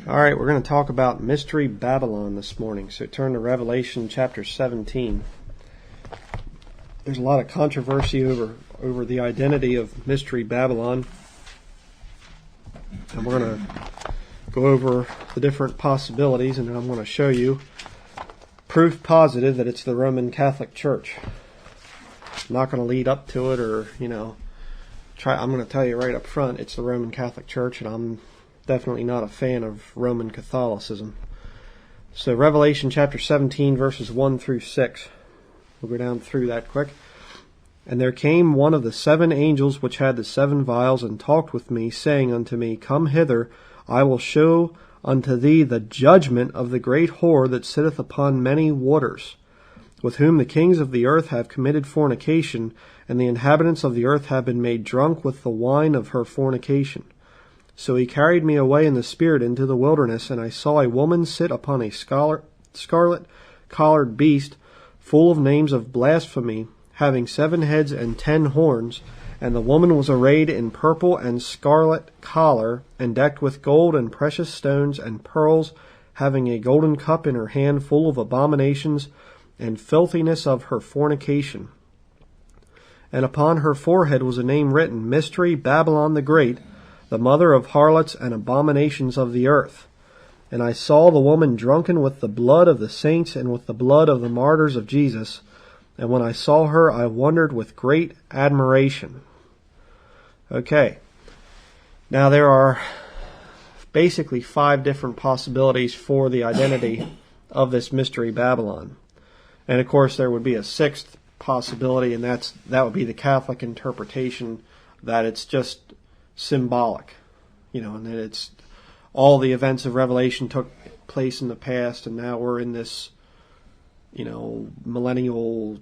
All right, we're going to talk about Mystery Babylon this morning. So turn to Revelation chapter 17. There's a lot of controversy over the identity of Mystery Babylon. And we're going to go over the different possibilities, and then I'm going to show you proof positive that it's the Roman Catholic Church. I'm not going to lead up to it or, I'm going to tell you right up front, it's the Roman Catholic Church, and I'm definitely not a fan of Roman Catholicism. So Revelation chapter 17, verses 1 through 6. We'll go down through that quick. And there came one of the 7 angels which had the 7 vials, and talked with me, saying unto me, Come hither, I will show unto thee the judgment of the great whore that sitteth upon many waters, with whom the kings of the earth have committed fornication, and the inhabitants of the earth have been made drunk with the wine of her fornication. So he carried me away in the spirit into the wilderness, and I saw a woman sit upon a scarlet-collared beast, full of names of blasphemy, having 7 heads and 10 horns. And the woman was arrayed in purple and scarlet collar, and decked with gold and precious stones and pearls, having a golden cup in her hand full of abominations and filthiness of her fornication. And upon her forehead was a name written, Mystery Babylon the Great, the mother of harlots and abominations of the earth. And I saw the woman drunken with the blood of the saints and with the blood of the martyrs of Jesus. And when I saw her, I wondered with great admiration. Okay. Now there are basically 5 different possibilities for the identity of this Mystery Babylon. And of course there would be a 6th possibility, and that would be the Catholic interpretation that it's just symbolic, and that it's all the events of Revelation took place in the past, and now we're in this, millennial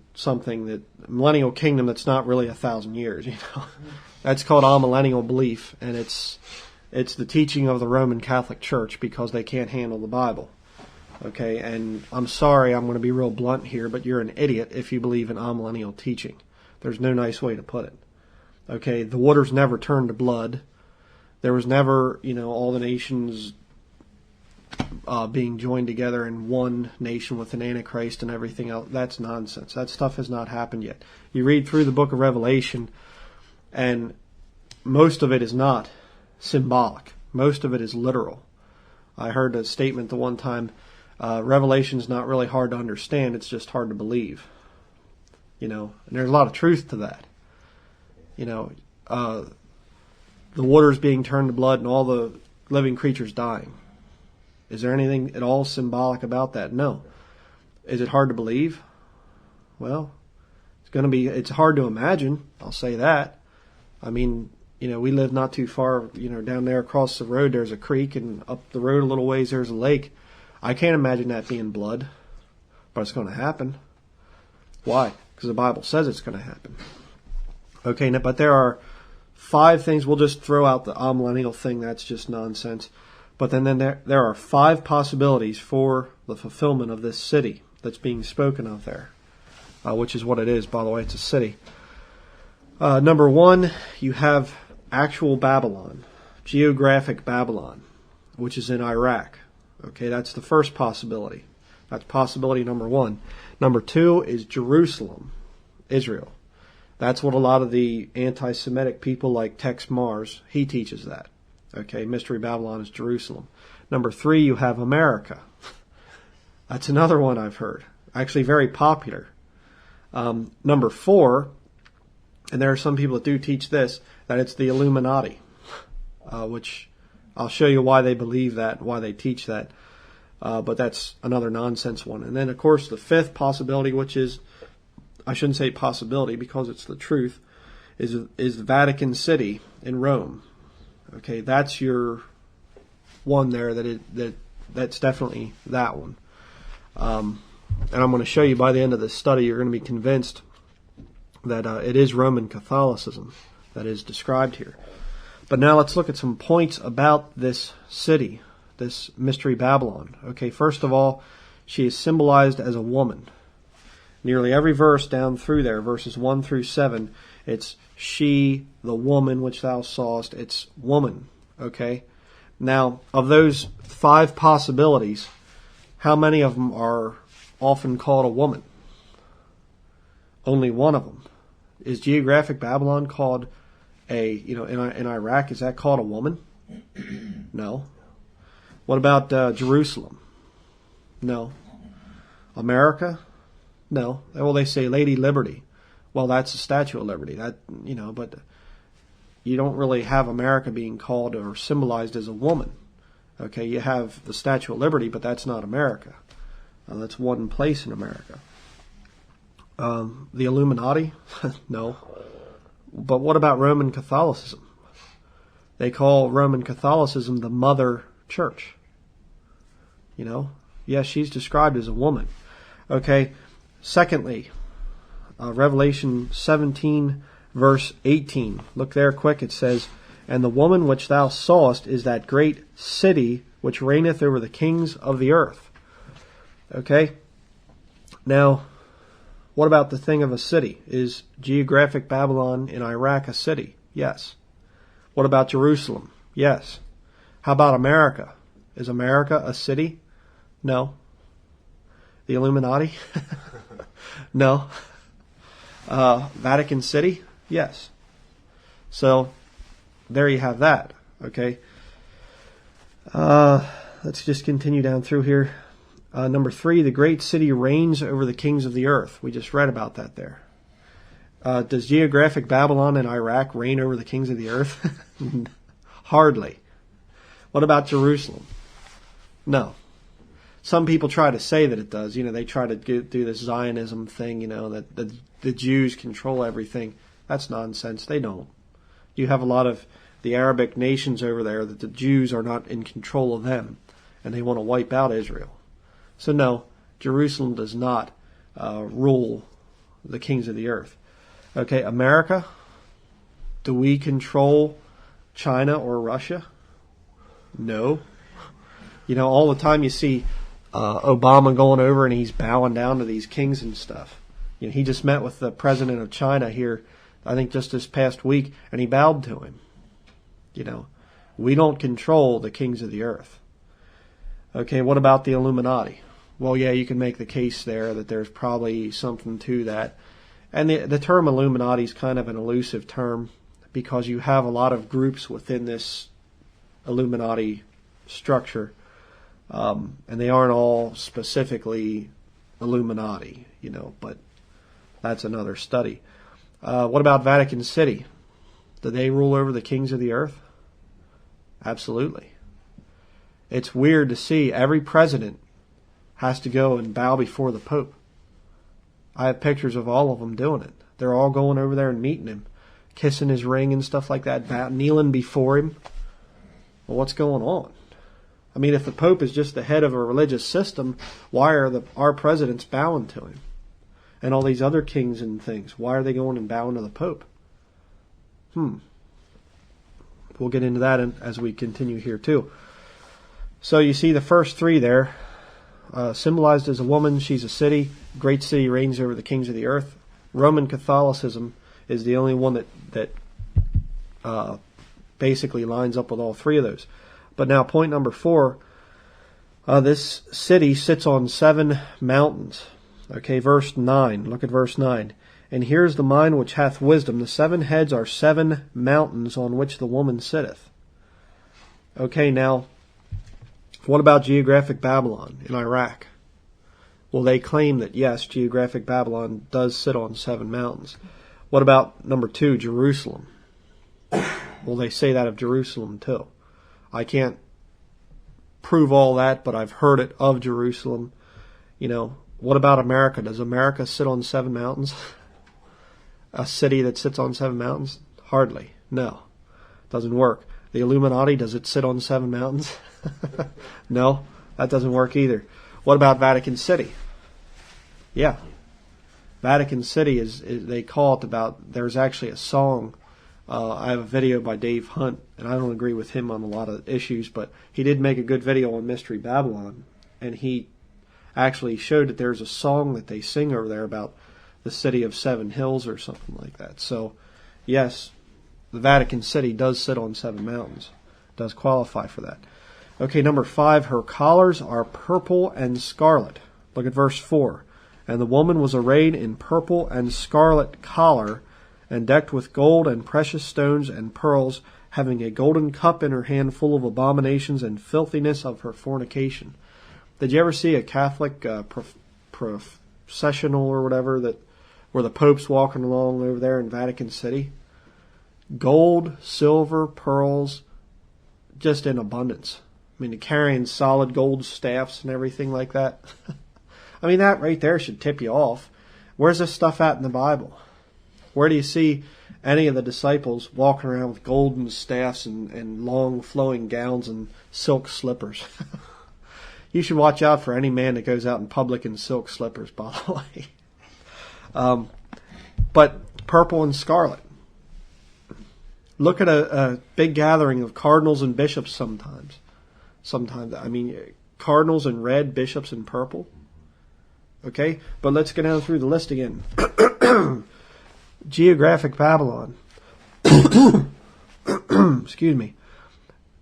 kingdom that's not really 1,000 years, That's called amillennial belief, and it's the teaching of the Roman Catholic Church because they can't handle the Bible. Okay, and I'm sorry, I'm going to be real blunt here, but you're an idiot if you believe in amillennial teaching. There's no nice way to put it. Okay, the waters never turned to blood. There was never, all the nations being joined together in one nation with an Antichrist and everything else. That's nonsense. That stuff has not happened yet. You read through the book of Revelation, and most of it is not symbolic. Most of it is literal. I heard a statement the one time, Revelation's not really hard to understand, it's just hard to believe. And there's a lot of truth to that. The waters being turned to blood and all the living creatures dying. Is there anything at all symbolic about that? No. Is it hard to believe? Well, it's hard to imagine, I'll say that. I mean, we live not too far, down there across the road there's a creek, and up the road a little ways there's a lake. I can't imagine that being blood, but it's going to happen. Why? Because the Bible says it's going to happen. Okay, but there are 5 things. We'll just throw out the amillennial thing. That's just nonsense. But then there are 5 possibilities for the fulfillment of this city that's being spoken of there, which is what it is, by the way. It's a city. Number 1, you have actual Babylon, geographic Babylon, which is in Iraq. Okay, that's the first possibility. That's possibility number 1. Number 2 is Jerusalem, Israel. That's what a lot of the anti-Semitic people like Tex Mars, he teaches that. Okay, Mystery Babylon is Jerusalem. Number 3, you have America. That's another one I've heard. Actually very popular. Number 4, and there are some people that do teach this, that it's the Illuminati, which I'll show you why they believe that, why they teach that. But that's another nonsense one. And then, of course, the 5th possibility, which is, I shouldn't say possibility because it's the truth, is Vatican City in Rome. Okay, that's your one there. That's definitely that one. And I'm going to show you by the end of this study, you're going to be convinced that it is Roman Catholicism that is described here. But now let's look at some points about this city, this Mystery Babylon. Okay, first of all, she is symbolized as a woman. Nearly every verse down through there, verses 1 through 7, it's she, the woman which thou sawest. It's woman, okay? Now, of those 5 possibilities, how many of them are often called a woman? Only one of them. Is geographic Babylon called in Iraq, is that called a woman? No. What about Jerusalem? No. America? No. Well, they say Lady Liberty. Well, that's a Statue of Liberty. But you don't really have America being called or symbolized as a woman. Okay, you have the Statue of Liberty, but that's not America. That's one place in America. The Illuminati? No. But what about Roman Catholicism? They call Roman Catholicism the Mother Church. Yes, she's described as a woman. Okay, secondly, Revelation 17, verse 18. Look there quick. It says, "And the woman which thou sawest is that great city which reigneth over the kings of the earth." Okay, now, what about the thing of a city? Is geographic Babylon in Iraq a city? Yes. What about Jerusalem? Yes. How about America? Is America a city? No. The Illuminati? No. Vatican City? Yes. So, there you have that. Okay. Let's just continue down through here. Number 3, the great city reigns over the kings of the earth. We just read about that there. Does geographic Babylon in Iraq reign over the kings of the earth? Hardly. What about Jerusalem? No. Some people try to say that it does. They try to do this Zionism thing, that the Jews control everything. That's nonsense. They don't. You have a lot of the Arabic nations over there that the Jews are not in control of them, and they want to wipe out Israel. So no, Jerusalem does not rule the kings of the earth. Okay, America, do we control China or Russia? No. All the time you see Obama going over and he's bowing down to these kings and stuff. He just met with the president of China here, I think just this past week, and he bowed to him. We don't control the kings of the earth. Okay, what about the Illuminati? Well, yeah, you can make the case there that there's probably something to that. And the term Illuminati is kind of an elusive term because you have a lot of groups within this Illuminati structure, and they aren't all specifically Illuminati, but that's another study. What about Vatican City? Do they rule over the kings of the earth? Absolutely. It's weird to see every president has to go and bow before the Pope. I have pictures of all of them doing it. They're all going over there and meeting him, kissing his ring and stuff like that, kneeling before him. Well, what's going on? I mean, if the Pope is just the head of a religious system, why are our presidents bowing to him? And all these other kings and things, why are they going and bowing to the Pope? We'll get into that as we continue here too. So you see the first 3 there, symbolized as a woman, she's a city. Great city reigns over the kings of the earth. Roman Catholicism is the only one that basically lines up with all 3 of those. But now point number 4, this city sits on 7 mountains. Okay, verse 9. Look at verse 9. "And here's the mind which hath wisdom. The 7 heads are 7 mountains on which the woman sitteth." Okay, now, what about geographic Babylon in Iraq? Well, they claim that, yes, geographic Babylon does sit on 7 mountains. What about number 2, Jerusalem? Well, they say that of Jerusalem too. I can't prove all that, but I've heard it of Jerusalem. What about America? Does America sit on 7 mountains? A city that sits on 7 mountains? Hardly. No. Doesn't work. The Illuminati, does it sit on 7 mountains? No, that doesn't work either. What about Vatican City? Yeah. Vatican City they call it about, there's actually a song. I have a video by Dave Hunt, and I don't agree with him on a lot of issues, but he did make a good video on Mystery Babylon, and he actually showed that there's a song that they sing over there about the city of 7 hills or something like that. So, yes, the Vatican City does sit on 7 mountains. does qualify for that. Okay, number 5, her collars are purple and scarlet. Look at verse 4. And the woman was arrayed in purple and scarlet collar, and decked with gold and precious stones and pearls, having a golden cup in her hand full of abominations and filthiness of her fornication. Did you ever see a Catholic processional or whatever where the Pope's walking along over there in Vatican City? Gold, silver, pearls, just in abundance. I mean, carrying solid gold staffs and everything like that. I mean, that right there should tip you off. Where's this stuff at in the Bible? Where do you see any of the disciples walking around with golden staffs and long flowing gowns and silk slippers? You should watch out for any man that goes out in public in silk slippers, by the way. But purple and scarlet. Look at a big gathering of cardinals and bishops sometimes. I mean, cardinals in red, bishops in purple. Okay, but let's get down through the list again. Geographic Babylon. Excuse me.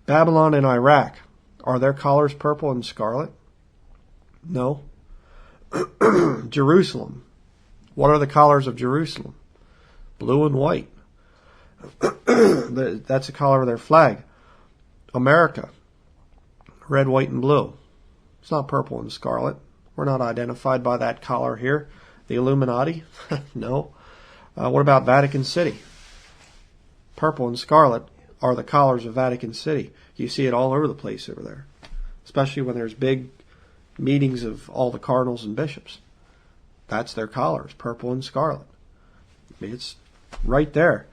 Babylon and Iraq. Are their collars purple and scarlet? No. Jerusalem. What are the collars of Jerusalem? Blue and white. That's the color of their flag. America. Red, white, and blue. It's not purple and scarlet. We're not identified by that color here. The Illuminati? No. What about Vatican City? Purple and scarlet are the collars of Vatican City. You see it all over the place over there, especially when there's big meetings of all the cardinals and bishops. That's their collars, purple and scarlet. It's right there.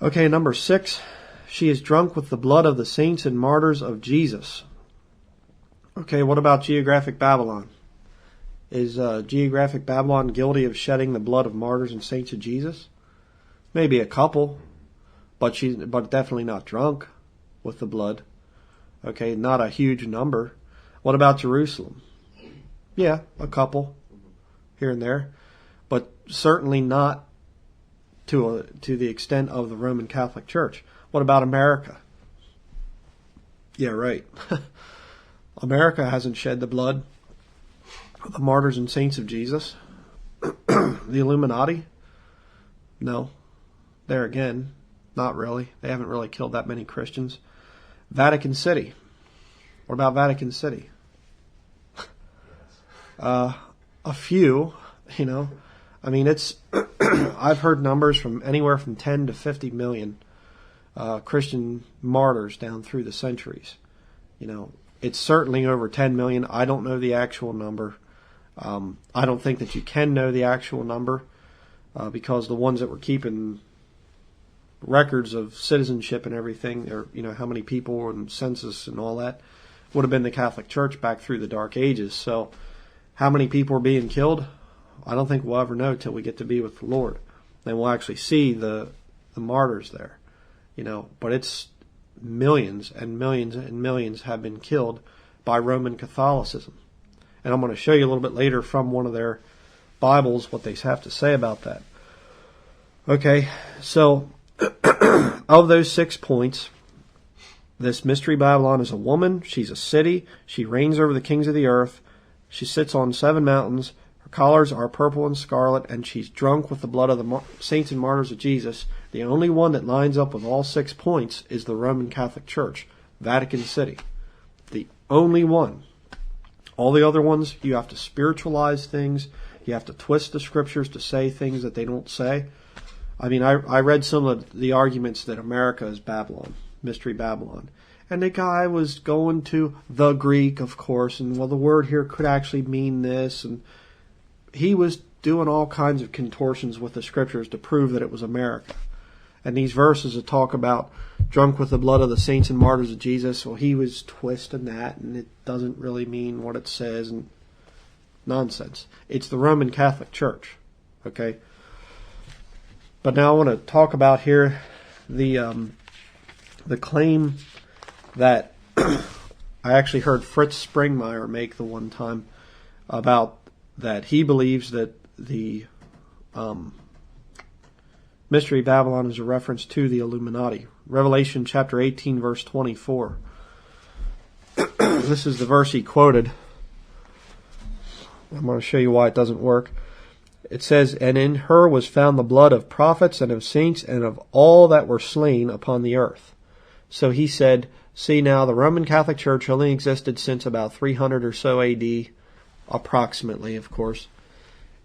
Okay, number 6. She is drunk with the blood of the saints and martyrs of Jesus. Okay, what about Geographic Babylon? Is Geographic Babylon guilty of shedding the blood of martyrs and saints of Jesus? Maybe a couple, but definitely not drunk with the blood. Okay, not a huge number. What about Jerusalem? Yeah, a couple here and there, but certainly not to the extent of the Roman Catholic Church. What about America? Yeah, right. America hasn't shed the blood of the martyrs and saints of Jesus. The Illuminati? No. There again, not really. They haven't really killed that many Christians. Vatican City. What about Vatican City? A few, I mean, it's I've heard numbers from anywhere from 10 to 50 million Christian martyrs down through the centuries. It's certainly over 10 million. I don't know the actual number. I don't think that you can know the actual number because the ones that were keeping records of citizenship and everything, or how many people and census and all that, would have been the Catholic Church back through the Dark Ages. So how many people are being killed? I don't think we'll ever know till we get to be with the Lord. Then we'll actually see the martyrs there. But it's millions and millions and millions have been killed by Roman Catholicism. And I'm going to show you a little bit later from one of their Bibles what they have to say about that. Okay, so of those 6 points, this Mystery Babylon is a woman. She's a city. She reigns over the kings of the earth. She sits on 7 mountains. Her collars are purple and scarlet, and she's drunk with the blood of the saints and martyrs of Jesus. The only one that lines up with all 6 points is the Roman Catholic Church, Vatican City. The only one. All the other ones, you have to spiritualize things. You have to twist the scriptures to say things that they don't say. I mean, I read some of the arguments that America is Babylon, Mystery Babylon. And the guy was going to the Greek, of course, and the word here could actually mean this. And he was doing all kinds of contortions with the scriptures to prove that it was America. And these verses that talk about drunk with the blood of the saints and martyrs of Jesus, well, he was twisting that, and it doesn't really mean what it says, and nonsense. It's the Roman Catholic Church, okay? But now I want to talk about here the claim that I actually heard Fritz Springmeier make the one time about that he believes that the Mystery Babylon is a reference to the Illuminati, Revelation chapter 18, verse 24. This is the verse he quoted. I'm going to show you why it doesn't work. It says, "And in her was found the blood of prophets and of saints and of all that were slain upon the earth." So he said, see now, the Roman Catholic Church only existed since about 300 or so AD, approximately, of course.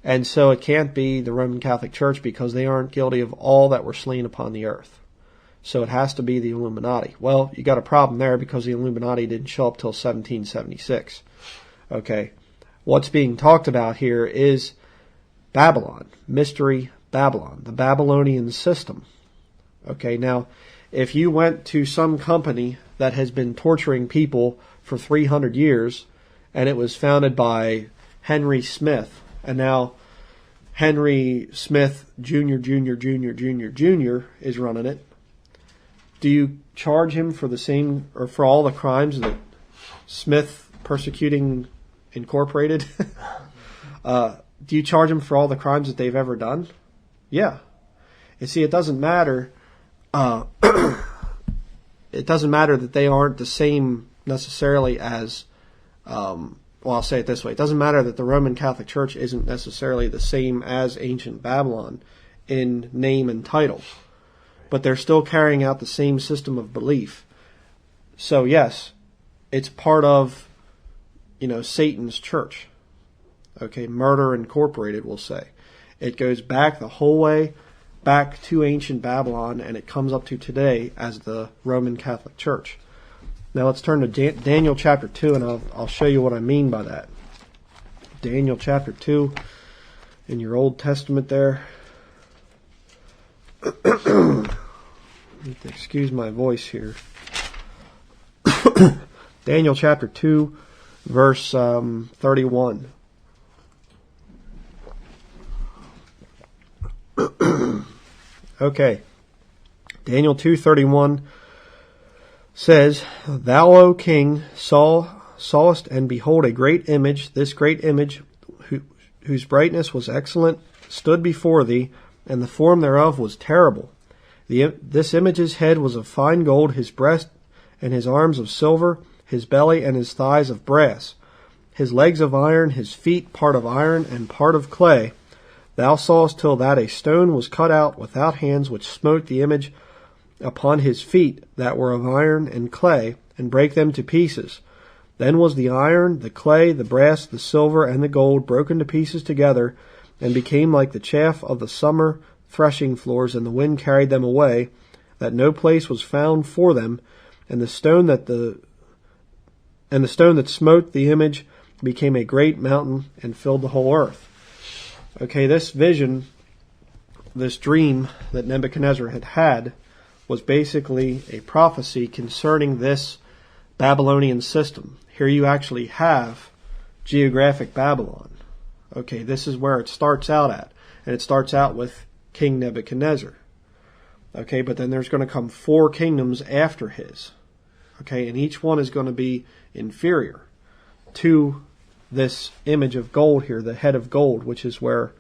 And so it can't be the Roman Catholic Church because they aren't guilty of all that were slain upon the earth. So it has to be the Illuminati. Well, you got a problem there because the Illuminati didn't show up till 1776. Okay. What's being talked about here is Babylon, Mystery Babylon, the Babylonian system. Okay, now, if you went to some company that has been torturing people for 300 years, and it was founded by Henry Smith, and now Henry Smith Jr. is running it, do you charge him for the same, or for all the crimes that Smith Persecuting Incorporated? Do you charge them for all the crimes that they've ever done? Yeah. You see, it doesn't matter. It doesn't matter that they aren't the same necessarily as. Well, I'll say it this way: it doesn't matter that the Roman Catholic Church isn't necessarily the same as ancient Babylon in name and title, but they're still carrying out the same system of belief. So yes, it's part of, Satan's church. Okay, Murder Incorporated, we'll say. It goes back the whole way back to ancient Babylon, and it comes up to today as the Roman Catholic Church. Now let's turn to Daniel chapter 2, and I'll show you what I mean by that. Daniel chapter 2 in your Old Testament there. Excuse my voice here. Daniel chapter 2, verse 31. Okay. Daniel 2:31 says, "Thou, O king, sawest, and behold, a great image. This great image, whose brightness was excellent, stood before thee, and the form thereof was terrible. This image's head was of fine gold, his breast and his arms of silver, his belly and his thighs of brass, his legs of iron, his feet part of iron and part of clay. Thou sawest till that a stone was cut out without hands, which smote the image upon his feet that were of iron and clay, and brake them to pieces. Then was the iron, the clay, the brass, the silver, and the gold broken to pieces together, and became like the chaff of the summer threshing floors, and the wind carried them away, that no place was found for them. And the stone that smote the image became a great mountain and filled the whole earth." Okay, this vision, this dream that Nebuchadnezzar had was basically a prophecy concerning this Babylonian system. Here you actually have geographic Babylon. Okay, this is where it starts out at. And it starts out with King Nebuchadnezzar. Okay, but then there's going to come 4 kingdoms after his. Okay, and each one is going to be inferior to this image of gold here, the head of gold, which is where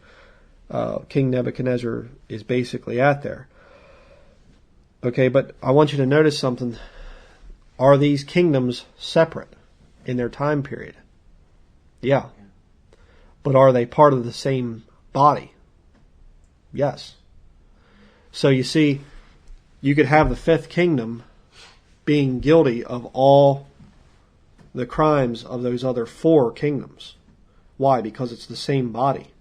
King Nebuchadnezzar is basically at there. Okay, but I want you to notice something. Are these kingdoms separate in their time period? Yeah. But are they part of the same body? Yes. So you see, you could have the 5th kingdom being guilty of all the crimes of those other 4 kingdoms. Why? Because it's the same body.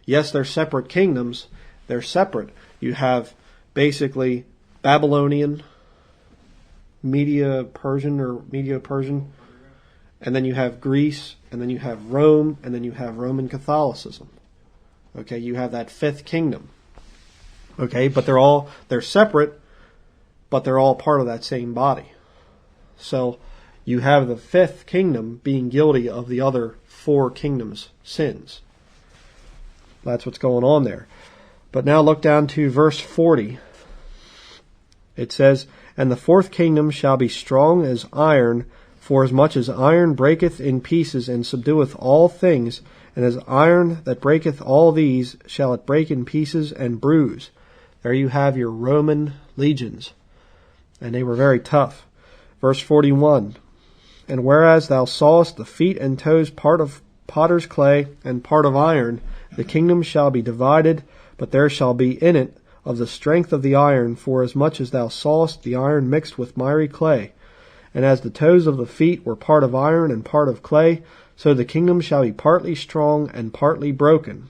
Yes, they're separate kingdoms. They're separate. You have basically Babylonian, Medo-Persian, and then you have Greece, and then you have Rome, and then you have Roman Catholicism. Okay, you have that 5th kingdom. Okay, but they're separate, but they're all part of that same body. So you have the 5th kingdom being guilty of the other 4 kingdoms' sins. That's what's going on there. But now look down to verse 40. It says, "And the 4th kingdom shall be strong as iron, for as much as iron breaketh in pieces and subdueth all things, and as iron that breaketh all these shall it break in pieces and bruise." There you have your Roman legions. and they were very tough. Verse 41, and whereas thou sawest the feet and toes part of potter's clay and part of iron, the kingdom shall be divided, but there shall be in it of the strength of the iron, for as much as thou sawest the iron mixed with miry clay. And as the toes of the feet were part of iron and part of clay, so the kingdom shall be partly strong and partly broken.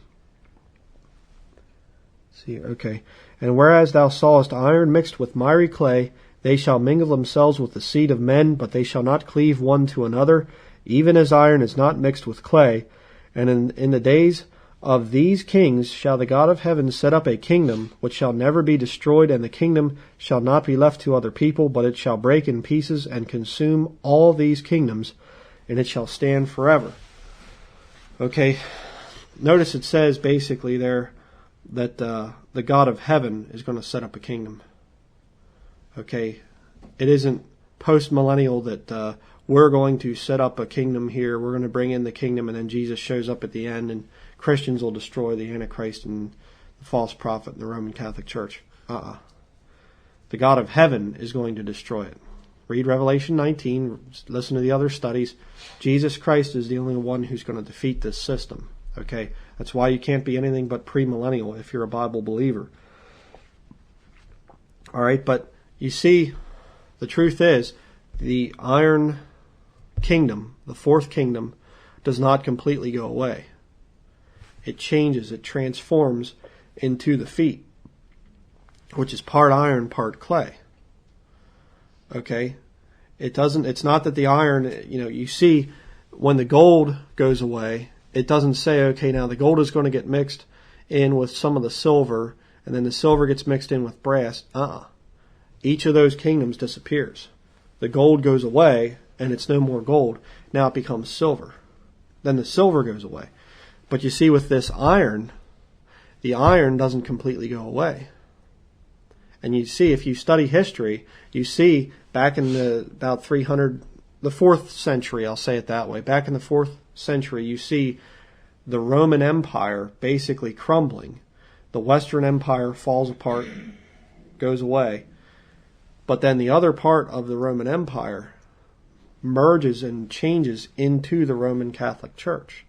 See, okay. And whereas thou sawest iron mixed with miry clay, they shall mingle themselves with the seed of men, but they shall not cleave one to another, even as iron is not mixed with clay. And in the days of these kings shall the God of heaven set up a kingdom, which shall never be destroyed, and the kingdom shall not be left to other people, but it shall break in pieces and consume all these kingdoms, and it shall stand forever. Okay, notice it says basically there that the God of heaven is going to set up a kingdom. Okay, it isn't post-millennial that we're going to set up a kingdom here, we're going to bring in the kingdom, and then Jesus shows up at the end, and Christians will destroy the Antichrist and the false prophet in the Roman Catholic Church. The God of heaven is going to destroy it. Read Revelation 19, listen to the other studies. Jesus Christ is the only one who's going to defeat this system. Okay, that's why you can't be anything but premillennial if you're a Bible believer. All right, but you see, the truth is, the iron kingdom, the fourth kingdom, does not completely go away. It changes, it transforms into the feet, which is part iron, part clay. Okay? It's not that the iron, you see, when the gold goes away, it doesn't say, okay, now the gold is going to get mixed in with some of the silver, and then the silver gets mixed in with brass. Each of those kingdoms disappears. The gold goes away, and it's no more gold. Now it becomes silver. Then the silver goes away. But you see, with this iron, the iron doesn't completely go away. And you see, if you study history, you see back in the 4th century, I'll say it that way, back in the 4th century, you see the Roman Empire basically crumbling. The Western Empire falls apart, goes away. But then the other part of the Roman Empire merges and changes into the Roman Catholic Church.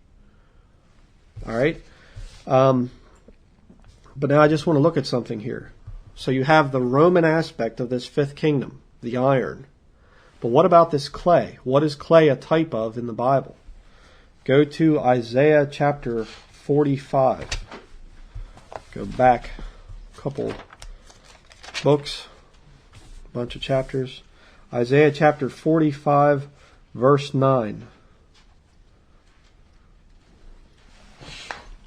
All right? But now I just want to look at something here. So you have the Roman aspect of this fifth kingdom, the iron. But what about this clay? What is clay a type of in the Bible? Go to Isaiah chapter 45. Go back a couple books, a bunch of chapters. Isaiah chapter 45, verse 9.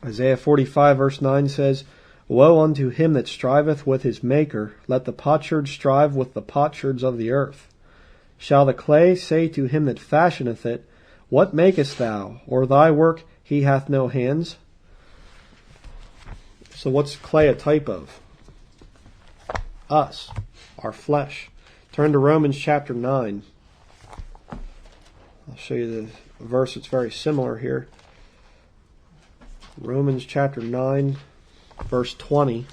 Isaiah 45, verse 9 says, Woe unto him that striveth with his Maker! Let the potsherd strive with the potsherds of the earth. Shall the clay say to him that fashioneth it, What makest thou? Or thy work, he hath no hands? So what's clay a type of? Us, our flesh. Turn to Romans chapter 9. I'll show you the verse that's very similar here. Romans chapter 9, verse 20.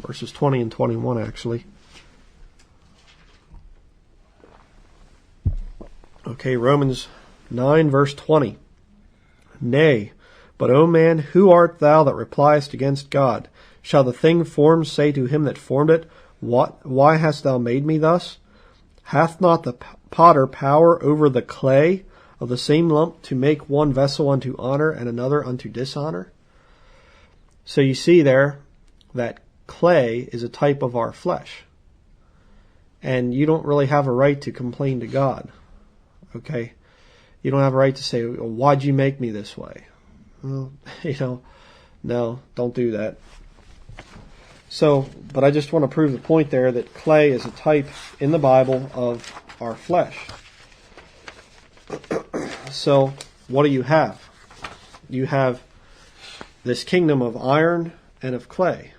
Verses 20 and 21, actually. Okay, Romans 9, verse 20. Nay, but, O man, who art thou that repliest against God? Shall the thing formed say to him that formed it, Why hast thou made me thus? Hath not the potter power over the clay of the same lump to make one vessel unto honor and another unto dishonor? So you see there that clay is a type of our flesh. And you don't really have a right to complain to God. Okay? You don't have a right to say, why'd you make me this way? Well, no, don't do that. So, but I just want to prove the point there that clay is a type in the Bible of our flesh. So, what do you have? You have this kingdom of iron and of clay.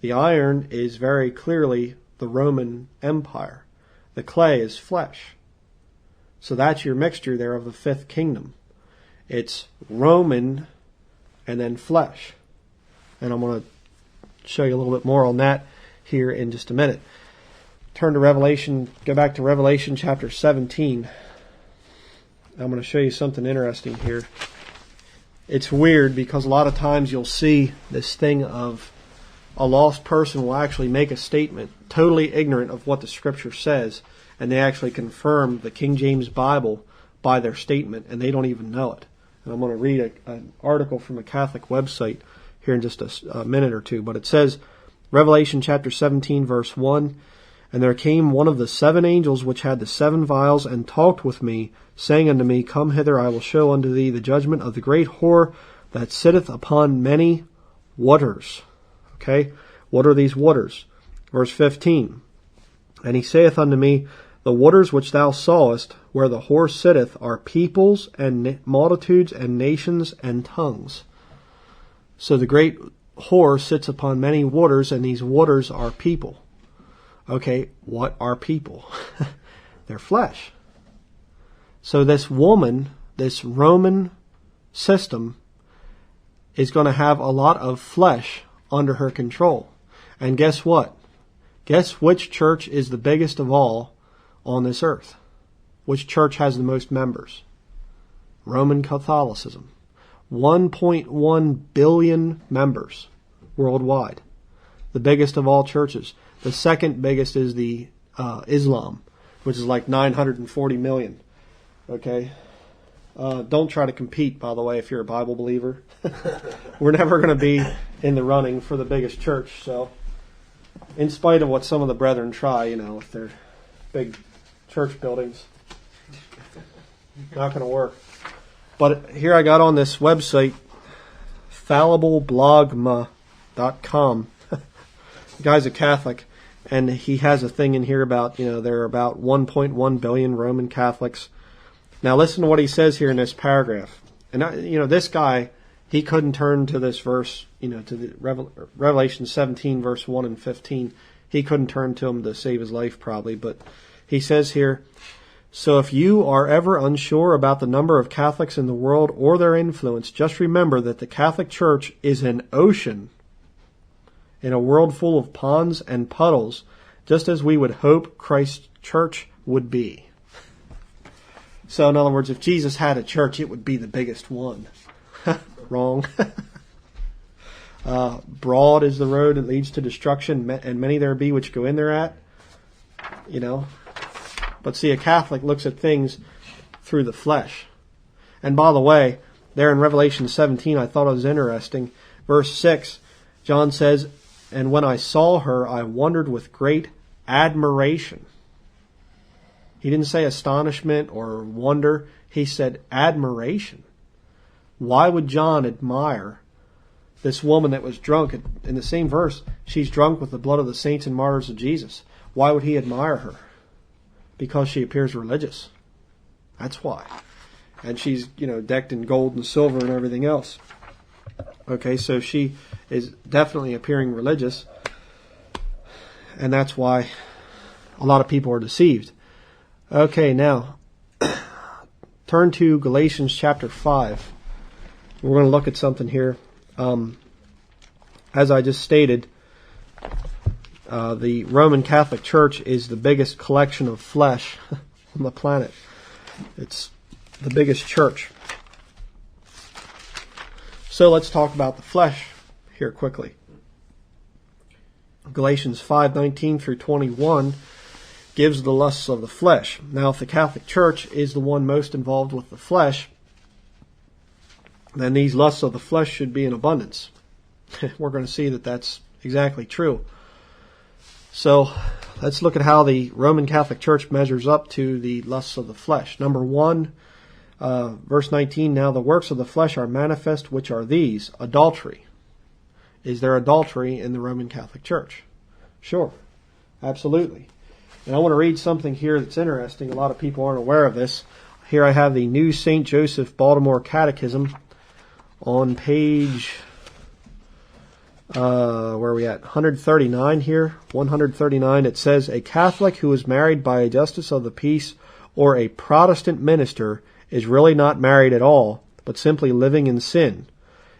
The iron is very clearly the Roman Empire. The clay is flesh. So that's your mixture there of the fifth kingdom. It's Roman and then flesh. And I'm going to show you a little bit more on that here in just a minute. Turn to Revelation, go back to Revelation chapter 17. I'm going to show you something interesting here. It's weird because a lot of times you'll see this thing of a lost person will actually make a statement totally ignorant of what the Scripture says, and they actually confirm the King James Bible by their statement, and they don't even know it. And I'm going to read an article from a Catholic website here in just a minute or two, but it says, Revelation chapter 17, verse 1, "And there came one of the 7 angels which had the 7 vials, and talked with me, saying unto me, Come hither, I will show unto thee the judgment of the great whore that sitteth upon many waters." Okay, what are these waters? Verse 15, "And he saith unto me, The waters which thou sawest, where the whore sitteth, are peoples and multitudes and nations and tongues." So the great whore sits upon many waters, and these waters are people. Okay, what are people? They're flesh. So this woman, this Roman system, is going to have a lot of flesh under her control. And guess what? Guess which church is the biggest of all on this earth? Which church has the most members? Roman Catholicism. 1.1 billion members worldwide. The biggest of all churches. The second biggest is the Islam, which is like 940 million. Okay? Don't try to compete, by the way, if you're a Bible believer. We're never going to be in the running for the biggest church. So, in spite of what some of the brethren try, with their big church buildings, not going to work. But here I got on this website, fallibleblogma.com. The guy's a Catholic, and he has a thing in here about, there are about 1.1 billion Roman Catholics. Now listen to what he says here in this paragraph. And, this guy, he couldn't turn to this verse, to the Revelation 17, verse 1 and 15. He couldn't turn to him to save his life probably. But he says here, "So if you are ever unsure about the number of Catholics in the world or their influence, just remember that the Catholic Church is an ocean in a world full of ponds and puddles, just as we would hope Christ's church would be." So in other words, if Jesus had a church, it would be the biggest one. Wrong. "Broad is the road that leads to destruction, and many there be which go in thereat." But see, a Catholic looks at things through the flesh. And by the way, there in Revelation 17, I thought it was interesting. Verse 6, John says, "And when I saw her, I wondered with great admiration." He didn't say astonishment or wonder. He said admiration. Why would John admire this woman that was drunk? In the same verse, she's drunk with the blood of the saints and martyrs of Jesus. Why would he admire her? Because she appears religious. That's why. And she's, decked in gold and silver and everything else. Okay, so she is definitely appearing religious. And that's why a lot of people are deceived. Okay, now, turn to Galatians chapter 5. We're going to look at something here. As I just stated, the Roman Catholic Church is the biggest collection of flesh on the planet. It's the biggest church. So let's talk about the flesh here quickly. Galatians 5:19 through 21 gives the lusts of the flesh. Now, if the Catholic Church is the one most involved with the flesh, then these lusts of the flesh should be in abundance. We're going to see that that's exactly true. So let's look at how the Roman Catholic Church measures up to the lusts of the flesh. Number 1, verse 19, "Now the works of the flesh are manifest, which are these: adultery." Is there adultery in the Roman Catholic Church? Sure, absolutely. And I want to read something here that's interesting. A lot of people aren't aware of this. Here I have the New St. Joseph Baltimore Catechism on page, where are we at? 139 here. 139. It says, "A Catholic who is married by a justice of the peace or a Protestant minister is really not married at all, but simply living in sin.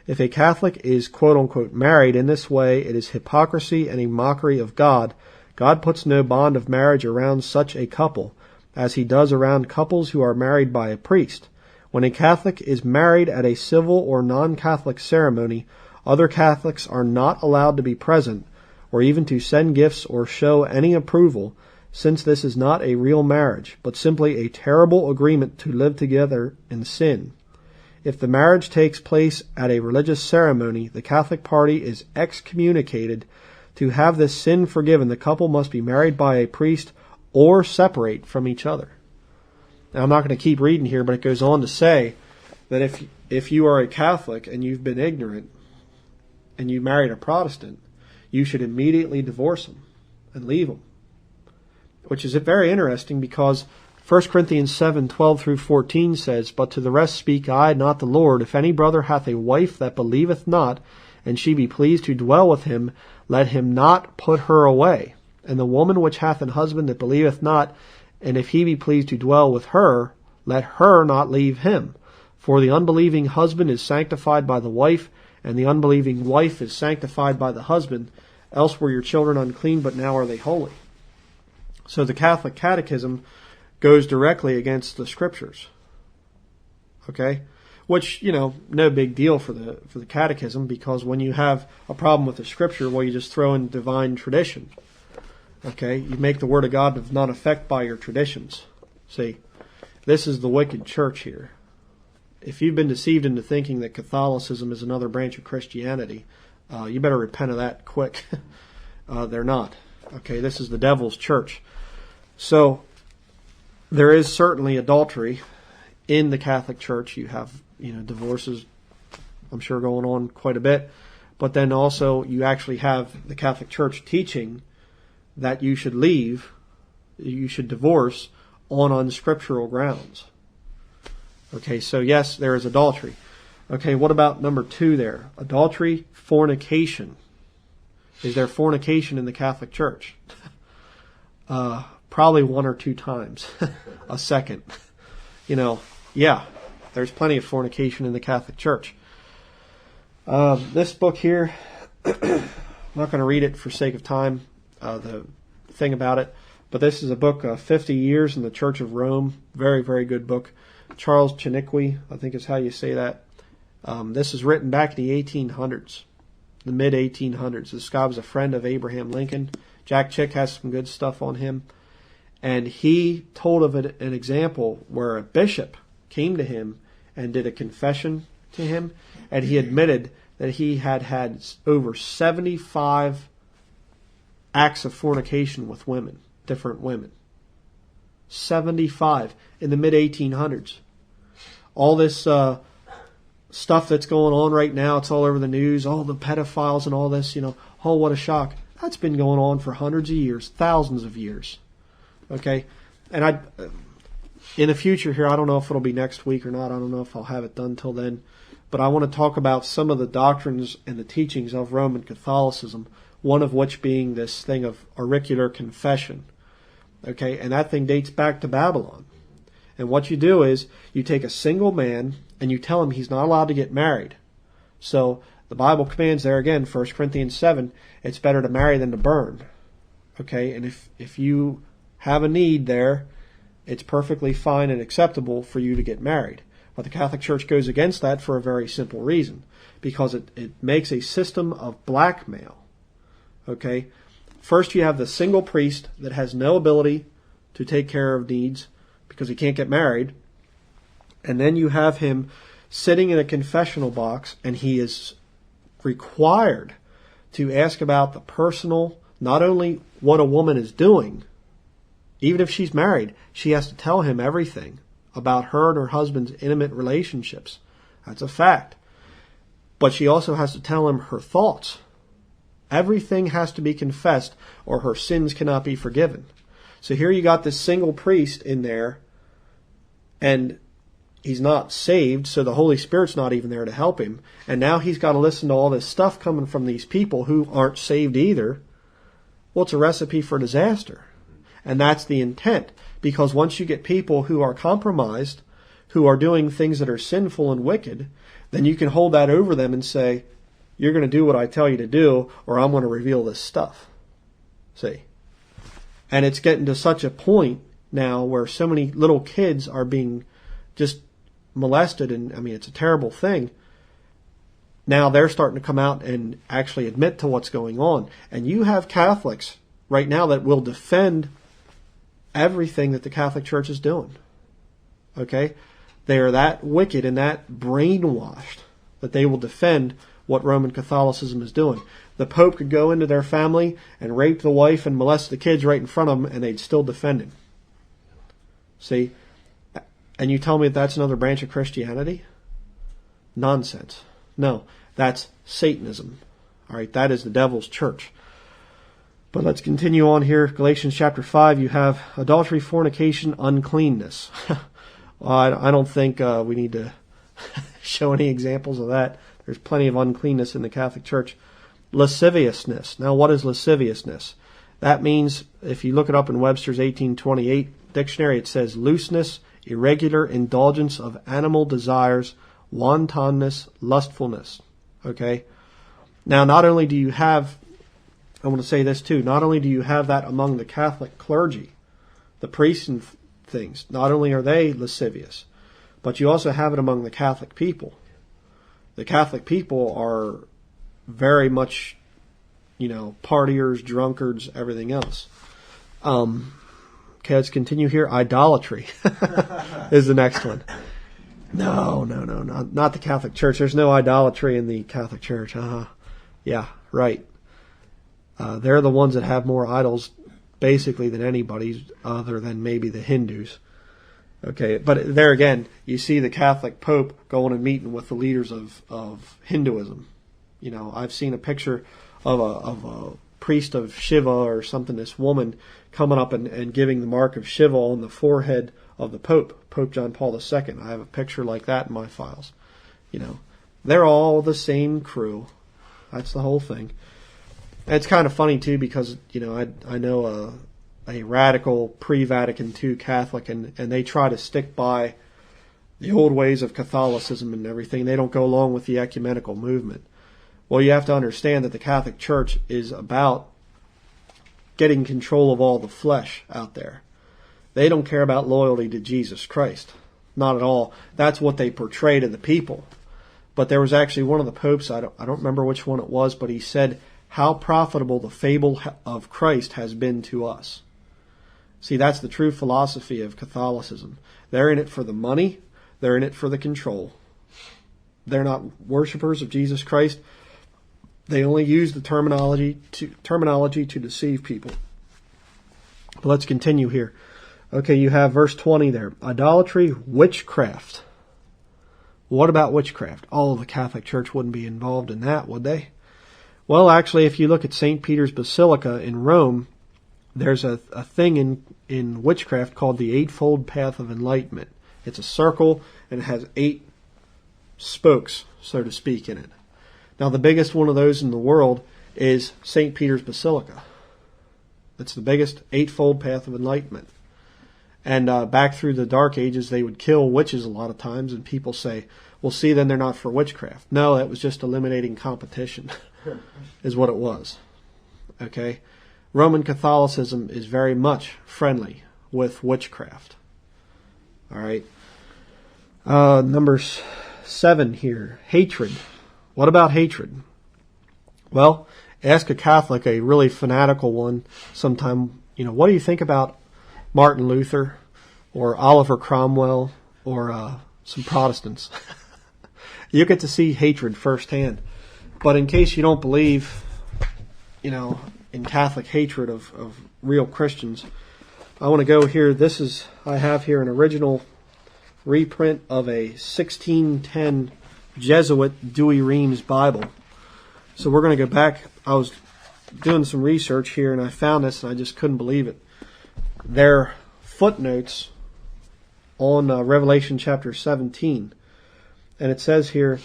If a Catholic is quote-unquote married in this way, it is hypocrisy and a mockery of God. God puts no bond of marriage around such a couple, as he does around couples who are married by a priest. When a Catholic is married at a civil or non-Catholic ceremony, other Catholics are not allowed to be present, or even to send gifts or show any approval, since this is not a real marriage, but simply a terrible agreement to live together in sin. If the marriage takes place at a religious ceremony, the Catholic party is excommunicated. To have this sin forgiven, the couple must be married by a priest or separate from each other. Now, I'm not going to keep reading here, but it goes on to say that if you are a Catholic and you've been ignorant and you married a Protestant, you should immediately divorce them and leave them. Which is very interesting because 1 Corinthians 7:12 through 14 says, But to the rest speak I, not the Lord. If any brother hath a wife that believeth not, and she be pleased to dwell with him, let him not put her away. And the woman which hath an husband that believeth not, and if he be pleased to dwell with her, let her not leave him. For the unbelieving husband is sanctified by the wife, and the unbelieving wife is sanctified by the husband. Else were your children unclean, but now are they holy. So the Catholic Catechism goes directly against the Scriptures. Okay? Which, no big deal for the Catechism, because when you have a problem with the Scripture, well, you just throw in divine tradition. Okay? You make the Word of God of none effect by your traditions. See, this is the wicked church here. If you've been deceived into thinking that Catholicism is another branch of Christianity, you better repent of that quick. They're not. Okay, this is the devil's church. So, there is certainly adultery in the Catholic Church. You have, divorces, I'm sure, going on quite a bit. But then also, you actually have the Catholic Church teaching that you should leave, you should divorce on unscriptural grounds. Okay, so yes, there is adultery. Okay, what about number 2 there? Adultery, fornication. Is there fornication in the Catholic Church? Probably 1 or 2 times a second. Yeah, there's plenty of fornication in the Catholic Church. This book here, I'm not going to read it for sake of time, the thing about it, but this is a book, 50 Years in the Church of Rome. Very, very good book. Charles Chiniquy, I think is how you say that. This is written back in the 1800s, the mid-1800s. This guy was a friend of Abraham Lincoln. Jack Chick has some good stuff on him. And he told of an example where a bishop came to him and did a confession to him, and he admitted that he had over 75 acts of fornication with women, different women. 75 in the mid-1800s. All this stuff that's going on right now, it's all over the news, all the pedophiles and all this, oh, what a shock. That's been going on for hundreds of years, thousands of years. Okay? And in the future here, I don't know if it'll be next week or not. I don't know if I'll have it done till then. But I want to talk about some of the doctrines and the teachings of Roman Catholicism, one of which being this thing of auricular confession. Okay? And that thing dates back to Babylon. And what you do is you take a single man and you tell him he's not allowed to get married. So the Bible commands there again, 1 Corinthians 7, it's better to marry than to burn. Okay? And if you have a need there, it's perfectly fine and acceptable for you to get married. But the Catholic Church goes against that for a very simple reason. Because it makes a system of blackmail. Okay? First you have the single priest that has no ability to take care of needs because he can't get married. And then you have him sitting in a confessional box, and he is required to ask about the personal, not only what a woman is doing, even if she's married, she has to tell him everything about her and her husband's intimate relationships. That's a fact. But she also has to tell him her thoughts. Everything has to be confessed or her sins cannot be forgiven. So here you got this single priest in there, and he's not saved, so the Holy Spirit's not even there to help him. And now he's got to listen to all this stuff coming from these people who aren't saved either. Well, it's a recipe for disaster. And that's the intent. Because once you get people who are compromised, who are doing things that are sinful and wicked, then you can hold that over them and say, you're going to do what I tell you to do, or I'm going to reveal this stuff. See? And it's getting to such a point now where so many little kids are being just molested, and I mean, it's a terrible thing. Now they're starting to come out and actually admit to what's going on. And you have Catholics right now that will defend everything that the Catholic Church is doing. Okay? They are that wicked and that brainwashed that they will defend what Roman Catholicism is doing. The Pope could go into their family and rape the wife and molest the kids right in front of them, and they'd still defend him. See? And you tell me that's another branch of Christianity? Nonsense. No, that's Satanism. All right, that is the devil's church. But let's continue on here. Galatians chapter 5, you have adultery, fornication, uncleanness. I don't think we need to show any examples of that. There's plenty of uncleanness in the Catholic Church. Lasciviousness. Now, what is lasciviousness? That means, if you look it up in Webster's 1828 dictionary, it says looseness, irregular indulgence of animal desires, wantonness, lustfulness. Okay? Now, not only do you have, I want to say this too, not only do you have that among the Catholic clergy, the priests and things, not only are they lascivious, but you also have it among the Catholic people. The Catholic people are very much, partiers, drunkards, everything else. Okay, let's continue here. Idolatry is the next one. No, not the Catholic Church. There's no idolatry in the Catholic Church. Yeah, right. They're the ones that have more idols, basically, than anybody other than maybe the Hindus. Okay, but there again, you see the Catholic Pope going and meeting with the leaders of Hinduism. I've seen a picture of a priest of Shiva or something, this woman coming up and giving the mark of Shiva on the forehead of the Pope, Pope John Paul II. I have a picture like that in my files. They're all the same crew. That's the whole thing. And it's kind of funny, too, because, I know a radical pre-Vatican II Catholic, and they try to stick by the old ways of Catholicism and everything. They don't go along with the ecumenical movement. Well, you have to understand that the Catholic Church is about getting control of all the flesh out there. They don't care about loyalty to Jesus Christ. Not at all. That's what they portray to the people. But there was actually one of the popes, I don't remember which one it was, but he said how profitable the fable of Christ has been to us. See, that's the true philosophy of Catholicism. They're in it for the money. They're in it for the control. They're not worshipers of Jesus Christ. They only use the terminology to deceive people. But let's continue here. Okay, you have verse 20 there. Idolatry, witchcraft. What about witchcraft? Oh, the Catholic Church wouldn't be involved in that, would they? Well, actually, if you look at St. Peter's Basilica in Rome, there's a thing in witchcraft called the Eightfold Path of Enlightenment. It's a circle, and it has 8 spokes, so to speak, in it. Now, the biggest one of those in the world is St. Peter's Basilica. It's the biggest Eightfold Path of Enlightenment. And back through the Dark Ages, they would kill witches a lot of times, and people say, well, see, then they're not for witchcraft. No, that was just eliminating competition, is what it was. Okay? Roman Catholicism is very much friendly with witchcraft. All right. Number 7 here, hatred. What about hatred? Well, ask a Catholic, a really fanatical one, sometime, what do you think about Martin Luther or Oliver Cromwell or some Protestants? You get to see hatred firsthand. But in case you don't believe, in Catholic hatred of real Christians, I want to go here. I have here an original reprint of a 1610 Jesuit Dewey Reams Bible. So we're going to go back. I was doing some research here and I found this and I just couldn't believe it. They're footnotes on Revelation chapter 17. And it says here,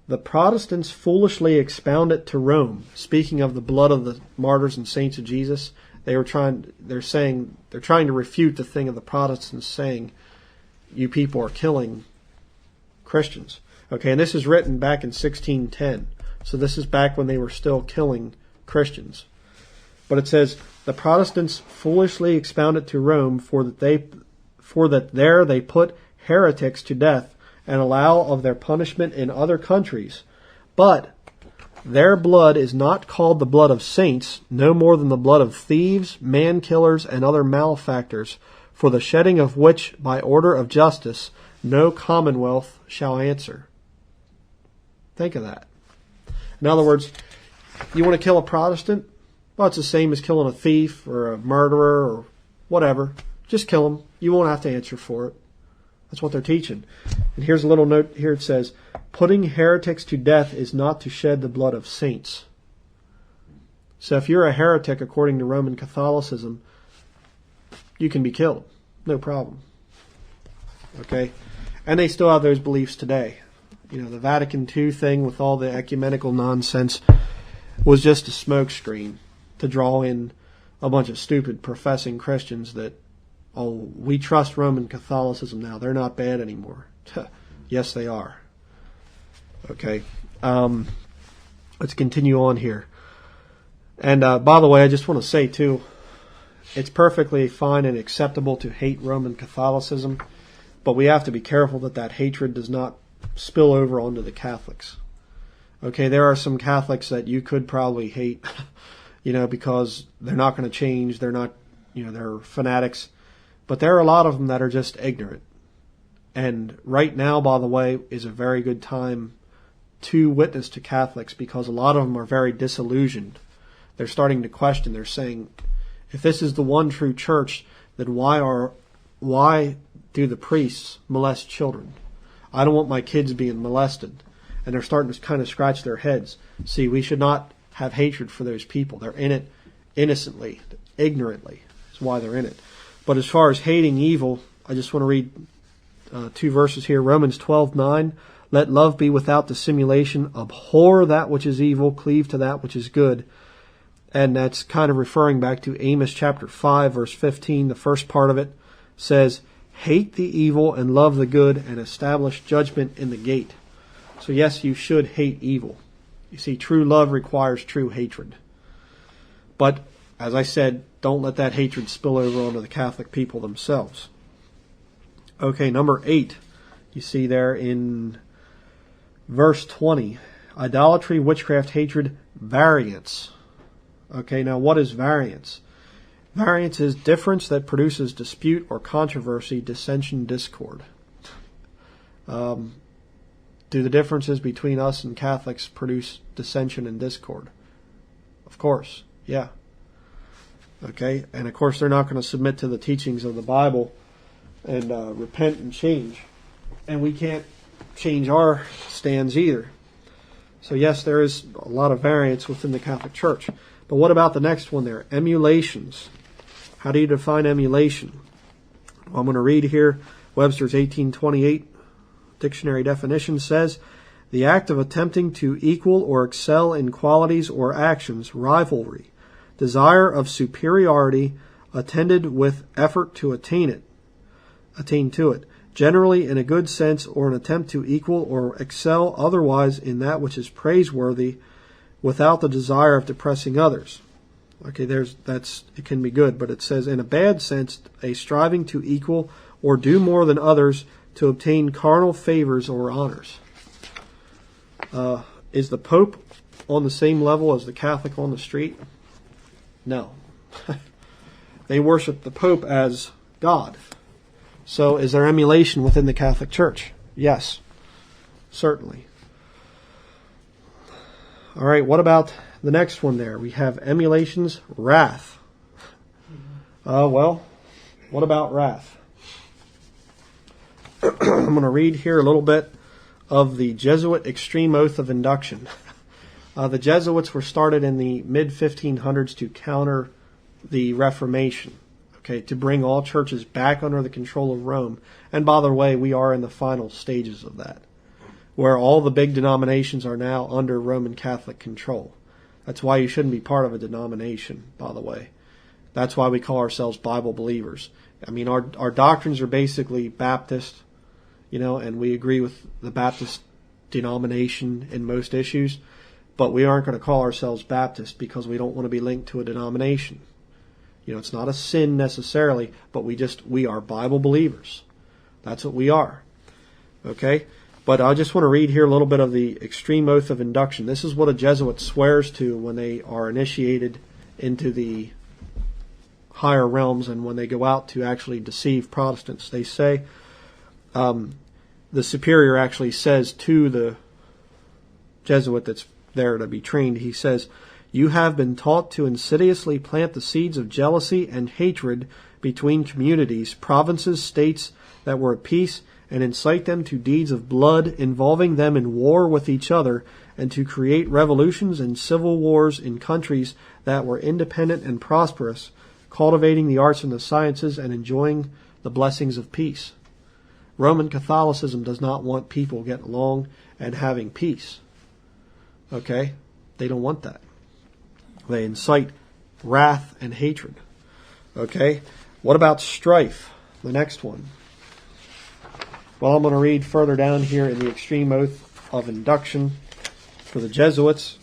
the Protestants foolishly expound it to Rome. Speaking of the blood of the martyrs and saints of Jesus, they're trying to refute the thing of the Protestants saying, you people are killing Christians. Okay, and this is written back in 1610. So this is back when they were still killing Christians. But it says, the Protestants foolishly expounded to Rome for that there they put heretics to death and allow of their punishment in other countries. But their blood is not called the blood of saints, no more than the blood of thieves, man-killers, and other malefactors, for the shedding of which, by order of justice, no commonwealth shall answer. Think of that. In other words, you want to kill a Protestant? Well, it's the same as killing a thief or a murderer or whatever. Just kill them. You won't have to answer for it. That's what they're teaching. And here's a little note here. It says, putting heretics to death is not to shed the blood of saints. So if you're a heretic according to Roman Catholicism, you can be killed. No problem. Okay? And they still have those beliefs today. You know, the Vatican II thing with all the ecumenical nonsense was just a smokescreen to draw in a bunch of stupid professing Christians that, oh, we trust Roman Catholicism now. They're not bad anymore. Yes, they are. Okay. Let's continue on here. And by the way, I just want to say, too, it's perfectly fine and acceptable to hate Roman Catholicism, but we have to be careful that that hatred does not spill over onto the Catholics. Okay, there are some Catholics that you could probably hate, because they're not going to change. They're not, they're fanatics. But there are a lot of them that are just ignorant. And right now, by the way, is a very good time to witness to Catholics because a lot of them are very disillusioned. They're starting to question. They're saying, if this is the one true church, then why do the priests molest children? I don't want my kids being molested. And they're starting to kind of scratch their heads. See, we should not have hatred for those people. They're in it innocently, ignorantly. That's why they're in it. But as far as hating evil, I just want to read 2 verses here. Romans 12:9. Let love be without dissimulation. Abhor that which is evil. Cleave to that which is good. And that's kind of referring back to Amos chapter 5, verse 15. The first part of it says, hate the evil and love the good and establish judgment in the gate. So yes, you should hate evil. You see, true love requires true hatred. But, as I said, don't let that hatred spill over onto the Catholic people themselves. Okay, number 8. You see there in verse 20. Idolatry, witchcraft, hatred, variance. Okay, now what is variance? Variance is difference that produces dispute or controversy, dissension, discord. Do the differences between us and Catholics produce dissension and discord? Of course, yeah. Okay, and of course they're not going to submit to the teachings of the Bible and repent and change. And we can't change our stands either. So yes, there is a lot of variance within the Catholic Church. But what about the next one there? Emulations. How do you define emulation? Well, I'm going to read here Webster's 1828 dictionary definition says, the act of attempting to equal or excel in qualities or actions, rivalry, desire of superiority attended with effort to attain to it, generally in a good sense or an attempt to equal or excel otherwise in that which is praiseworthy without the desire of depressing others. Okay, it can be good, but it says in a bad sense, a striving to equal or do more than others to obtain carnal favors or honors. Is the Pope on the same level as the Catholic on the street? No. They worship the Pope as God. So is there emulation within the Catholic Church? Yes, certainly. All right, what about the next one there? We have emulations, wrath. Well, what about wrath? I'm going to read here a little bit of the Jesuit extreme oath of induction. The Jesuits were started in the mid-1500s to counter the Reformation, okay, to bring all churches back under the control of Rome. And by the way, we are in the final stages of that, where all the big denominations are now under Roman Catholic control. That's why you shouldn't be part of a denomination, by the way. That's why we call ourselves Bible believers. I mean, our doctrines are basically Baptist, and we agree with the Baptist denomination in most issues, but we aren't going to call ourselves Baptist because we don't want to be linked to a denomination. It's not a sin necessarily, but we are Bible believers. That's what we are. Okay? But I just want to read here a little bit of the extreme oath of induction. This is what a Jesuit swears to when they are initiated into the higher realms and when they go out to actually deceive Protestants. They say, the superior actually says to the Jesuit that's there to be trained, he says, "You have been taught to insidiously plant the seeds of jealousy and hatred between communities, provinces, states that were at peace, and incite them to deeds of blood, involving them in war with each other, and to create revolutions and civil wars in countries that were independent and prosperous, cultivating the arts and the sciences, and enjoying the blessings of peace." Roman Catholicism does not want people getting along and having peace. Okay? They don't want that. They incite wrath and hatred. Okay? What about strife? The next one. Well, I'm going to read further down here in the extreme oath of induction for the Jesuits.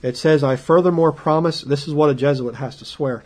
It says, "I furthermore promise," this is what a Jesuit has to swear,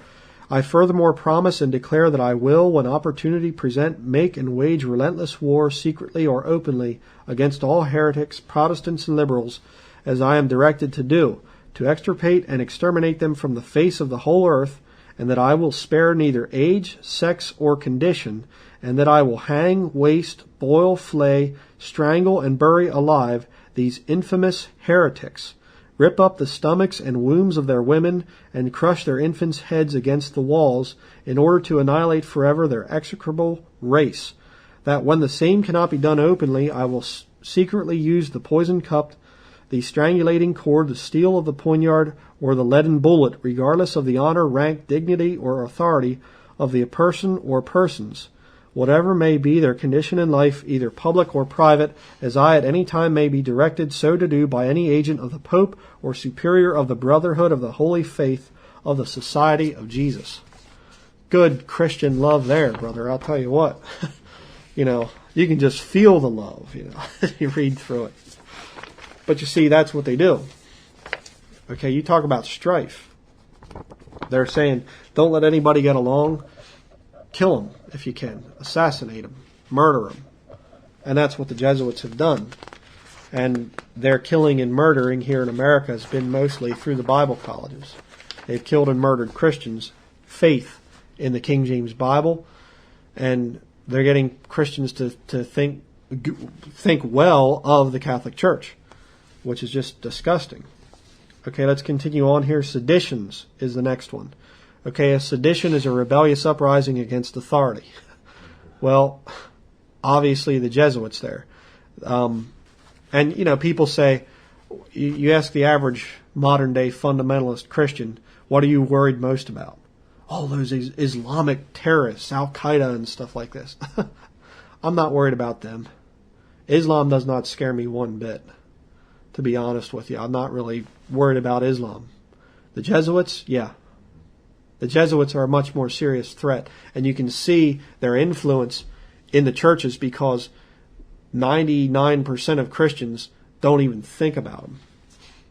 "I furthermore promise and declare that I will, when opportunity present, make and wage relentless war, secretly or openly, against all heretics, Protestants and liberals, as I am directed to do, to extirpate and exterminate them from the face of the whole earth, and that I will spare neither age, sex, or condition, and that I will hang, waste, boil, flay, strangle, and bury alive these infamous heretics, rip up the stomachs and wombs of their women, and crush their infants' heads against the walls, in order to annihilate forever their execrable race. That when the same cannot be done openly, I will secretly use the poisoned cup, the strangulating cord, the steel of the poignard, or the leaden bullet, regardless of the honor, rank, dignity, or authority of the person or persons, whatever may be their condition in life, either public or private, as I at any time may be directed so to do by any agent of the Pope or superior of the Brotherhood of the Holy Faith of the Society of Jesus." Good Christian love there, brother. I'll tell you what. You can just feel the love, you read through it. But you see, that's what they do. Okay, you talk about strife. They're saying, don't let anybody get along. Kill them if you can. Assassinate them. Murder them. And that's what the Jesuits have done. And their killing and murdering here in America has been mostly through the Bible colleges. They've killed and murdered Christians' faith in the King James Bible. And they're getting Christians to think well of the Catholic Church, which is just disgusting. Okay, let's continue on here. Seditions is the next one. Okay, a sedition is a rebellious uprising against authority. Well, obviously the Jesuits there. And, people say, you ask the average modern day fundamentalist Christian, what are you worried most about? Oh, those Islamic terrorists, Al-Qaeda and stuff like this. I'm not worried about them. Islam does not scare me one bit, to be honest with you. I'm not really worried about Islam. The Jesuits, yeah. The Jesuits are a much more serious threat. And you can see their influence in the churches because 99% of Christians don't even think about them.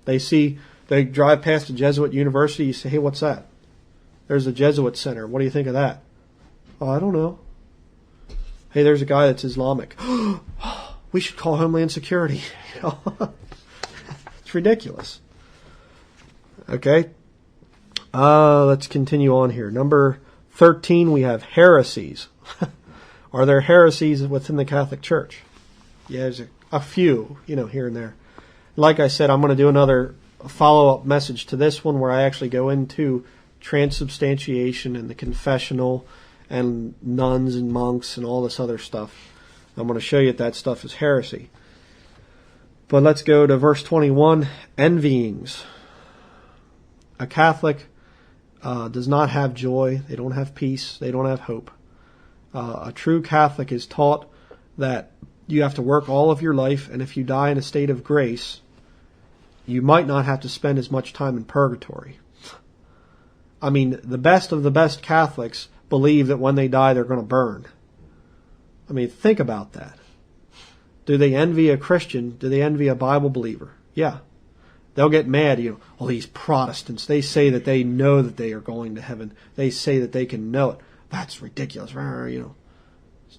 They drive past a Jesuit university, you say, hey, what's that? There's a Jesuit center. What do you think of that? Oh, I don't know. Hey, there's a guy that's Islamic. We should call Homeland Security. It's ridiculous. Okay. Let's continue on here. Number 13, we have heresies. Are there heresies within the Catholic Church? Yeah, there's a few, here and there. Like I said, I'm going to do another follow-up message to this one where I actually go into transubstantiation and the confessional and nuns and monks and all this other stuff. I'm going to show you that stuff is heresy. But let's go to verse 21, envyings. A Catholic does not have joy. They don't have peace. They don't have hope. A true Catholic is taught that you have to work all of your life, and if you die in a state of grace, you might not have to spend as much time in purgatory. I mean, the best of the best Catholics believe that when they die they're going to burn. I mean, think about that. Do they envy a Christian? Do they envy a Bible believer? Yeah. They'll get mad, all these Protestants, they say that they know that they are going to heaven. They say that they can know it. That's ridiculous,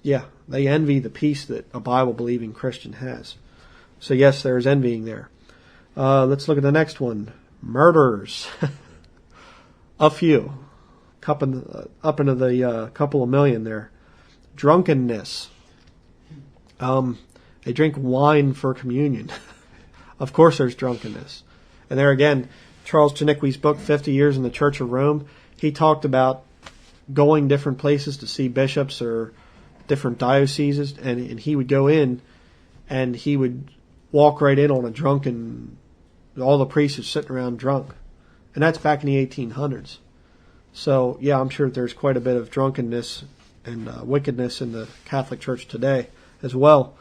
Yeah, they envy the peace that a Bible-believing Christian has. So yes, there's envying there. Let's look at the next one. Murders. A few. Up into the couple of million there. Drunkenness. They drink wine for communion. Of course there's drunkenness. And there again, Charles Chiniquy's book, 50 Years in the Church of Rome, he talked about going different places to see bishops or different dioceses, and he would go in and he would walk right in on a drunken, all the priests are sitting around drunk. And that's back in the 1800s. So, yeah, I'm sure that there's quite a bit of drunkenness and wickedness in the Catholic Church today as well.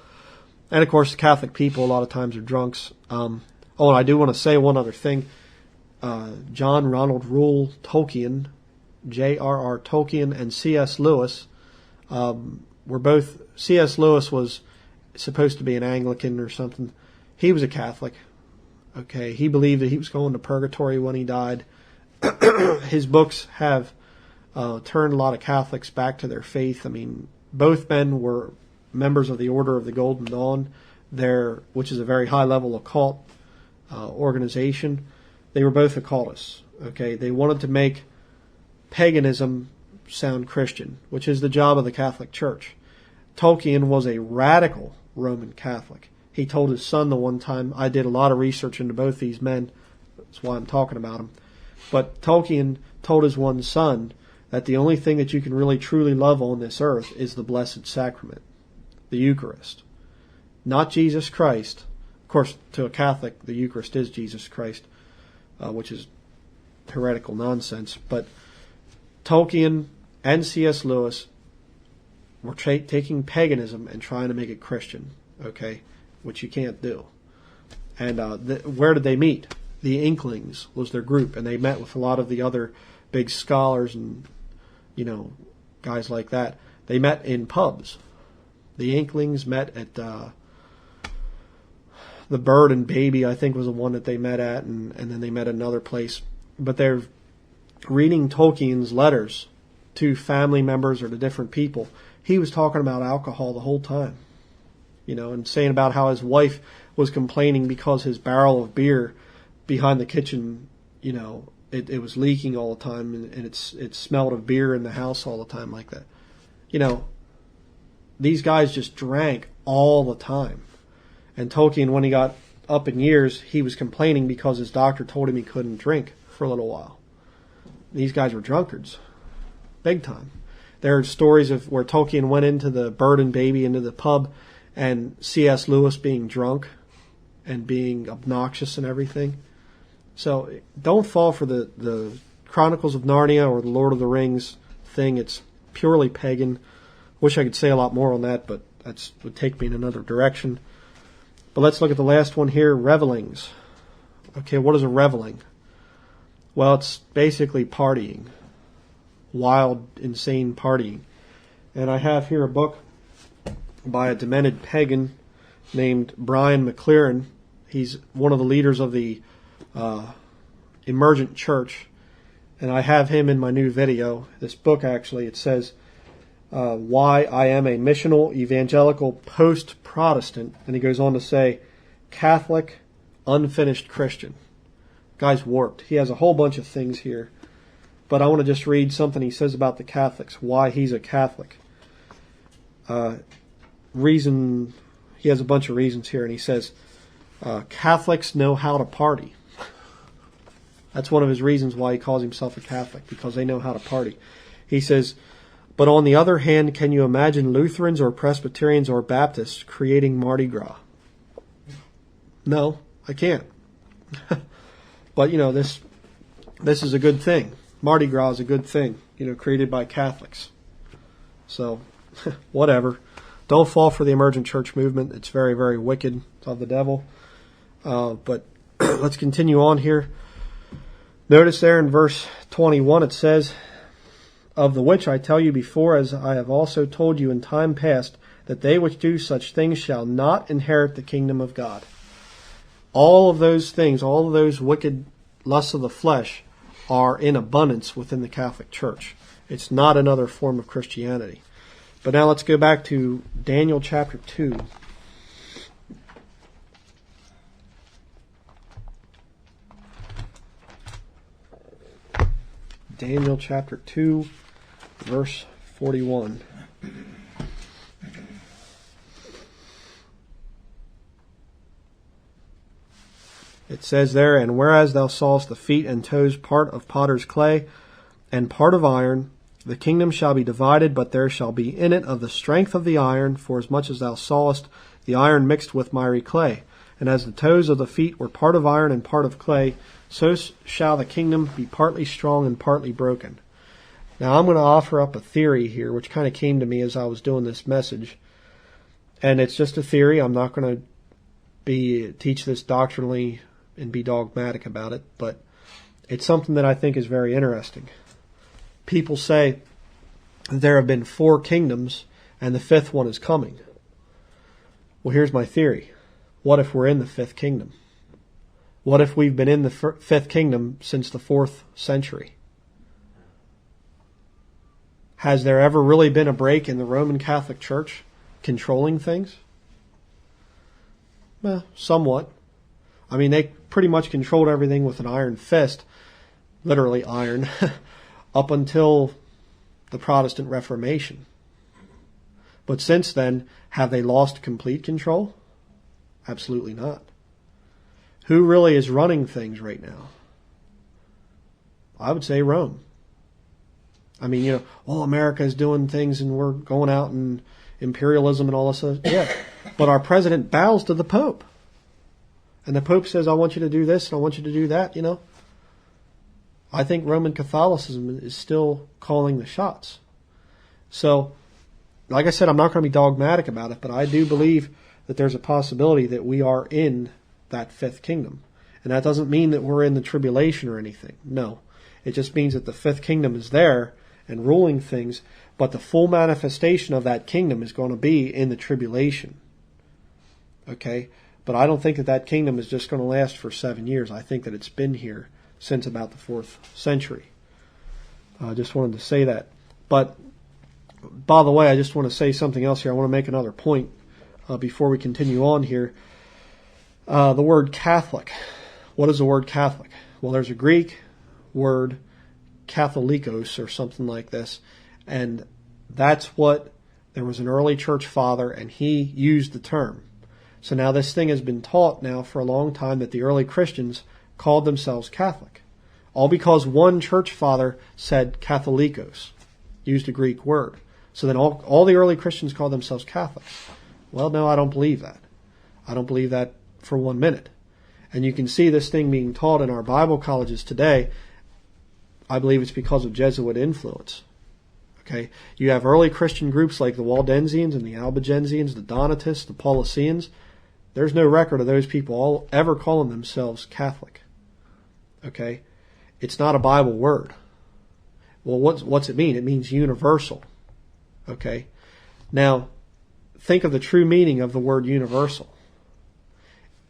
And, of course, the Catholic people a lot of times are drunks. And I do want to say one other thing. John Ronald Reuel Tolkien, J.R.R. Tolkien, and C.S. Lewis were both... C.S. Lewis was supposed to be an Anglican or something. He was a Catholic. Okay, he believed that he was going to purgatory when he died. His books have turned a lot of Catholics back to their faith. I mean, both men were members of the Order of the Golden Dawn, which is a very high-level occult organization. They were both occultists. Okay, they wanted to make paganism sound Christian, which is the job of the Catholic Church. Tolkien was a radical Roman Catholic. He told his son the one time, I did a lot of research into both these men, that's why I'm talking about them, but Tolkien told his one son that the only thing that you can really truly love on this earth is the Blessed Sacrament, the Eucharist. Not Jesus Christ. Of course, to a Catholic, the Eucharist is Jesus Christ, which is heretical nonsense. But Tolkien and C.S. Lewis were taking paganism and trying to make it Christian, okay, which you can't do. And where did they meet? The Inklings was their group, and they met with a lot of the other big scholars and, guys like that. They met in pubs. The Inklings met at the Bird and Baby, I think, was the one that they met at, and then they met at another place. But they're reading Tolkien's letters to family members or to different people. He was talking about alcohol the whole time, and saying about how his wife was complaining because his barrel of beer behind the kitchen, it was leaking all the time, and it smelled of beer in the house all the time like that. These guys just drank all the time. And Tolkien, when he got up in years, he was complaining because his doctor told him he couldn't drink for a little while. These guys were drunkards. Big time. There are stories of where Tolkien went into the Bird and Baby, into the pub, and C.S. Lewis being drunk and being obnoxious and everything. So don't fall for the Chronicles of Narnia or the Lord of the Rings thing. It's purely pagan. Wish I could say a lot more on that, but that would take me in another direction. But let's look at the last one here, revelings. Okay, what is a reveling? Well, it's basically partying. Wild, insane partying. And I have here a book by a demented pagan named Bryan McLaren. He's one of the leaders of the Emergent Church. And I have him in my new video. This book, actually, it says, Why I Am a Missional Evangelical Post-Protestant. And he goes on to say, Catholic, Unfinished Christian. Guy's warped. He has a whole bunch of things here. But I want to just read something he says about the Catholics, why he's a Catholic. He has a bunch of reasons here, and he says, Catholics know how to party. That's one of his reasons why he calls himself a Catholic, because they know how to party. He says, but on the other hand, can you imagine Lutherans or Presbyterians or Baptists creating Mardi Gras? No, I can't. But, this is a good thing. Mardi Gras is a good thing, created by Catholics. So, whatever. Don't fall for the emergent church movement. It's very, very wicked. It's of the devil. But let's continue on here. Notice there in verse 21 it says, of the which I tell you before, as I have also told you in time past, that they which do such things shall not inherit the kingdom of God. All of those things, all of those wicked lusts of the flesh are in abundance within the Catholic Church. It's not another form of Christianity. But now let's go back to Daniel chapter 2. Daniel chapter 2, verse 41. It says there, "And whereas thou sawest the feet and toes part of potter's clay, and part of iron, the kingdom shall be divided, but there shall be in it of the strength of the iron, for as much as thou sawest the iron mixed with miry clay. And as the toes of the feet were part of iron and part of clay, so shall the kingdom be partly strong and partly broken." Now I'm going to offer up a theory here, which kind of came to me as I was doing this message. And it's just a theory. I'm not going to teach this doctrinally and be dogmatic about it, but it's something that I think is very interesting. People say there have been 4 kingdoms and the 5th one is coming. Well, here's my theory. What if we're in the 5th kingdom? What if we've been in the 5th kingdom since the 4th century? Has there ever really been a break in the Roman Catholic Church controlling things? Well, somewhat. I mean, they pretty much controlled everything with an iron fist, literally iron, up until the Protestant Reformation. But since then, have they lost complete control? Absolutely not. Who really is running things right now? I would say Rome. I mean, America is doing things and we're going out and imperialism and all this stuff. Yeah, but our president bows to the Pope. And the Pope says, I want you to do this and I want you to do that, I think Roman Catholicism is still calling the shots. So, like I said, I'm not going to be dogmatic about it, but I do believe that there's a possibility that we are in that 5th kingdom. And that doesn't mean that we're in the tribulation or anything. No. It just means that the 5th kingdom is there and ruling things, but the full manifestation of that kingdom is going to be in the tribulation. Okay? But I don't think that kingdom is just going to last for 7 years. I think that it's been here since about the 4th century. I just wanted to say that. But, by the way, I just want to say something else here. I want to make another point before we continue on here. The word Catholic. What is the word Catholic? Well, there's a Greek word, Katholikos, or something like this. And that's what, there was an early church father, and he used the term. So now this thing has been taught now for a long time that the early Christians called themselves Catholic. All because one church father said Katholikos, used a Greek word. So then all the early Christians called themselves Catholics. Well, no, I don't believe that. I don't believe that for 1 minute. And you can see this thing being taught in our Bible colleges today. I believe it's because of Jesuit influence. Okay, you have early Christian groups like the Waldensians and the Albigensians, the Donatists, the Paulicians. There's no record of those people all ever calling themselves Catholic. Okay, it's not a Bible word. Well, what's it mean? It means universal. Okay, now think of the true meaning of the word universal.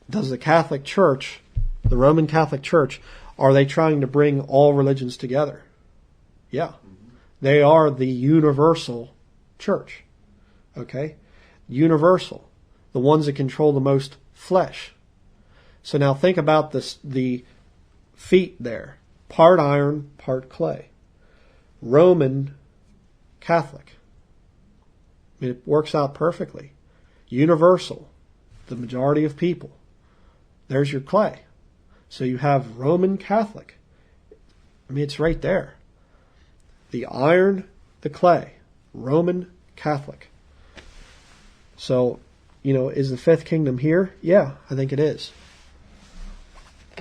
Does the Catholic Church, the Roman Catholic Church, are they trying to bring all religions together? Yeah. They are the universal church. Okay? Universal. The ones that control the most flesh. So now think about the feet there. Part iron, part clay. Roman Catholic. I mean, it works out perfectly. Universal. The majority of people. There's your clay. So you have Roman Catholic. I mean, it's right there. The iron, the clay. Roman Catholic. So, is the 5th kingdom here? Yeah, I think it is.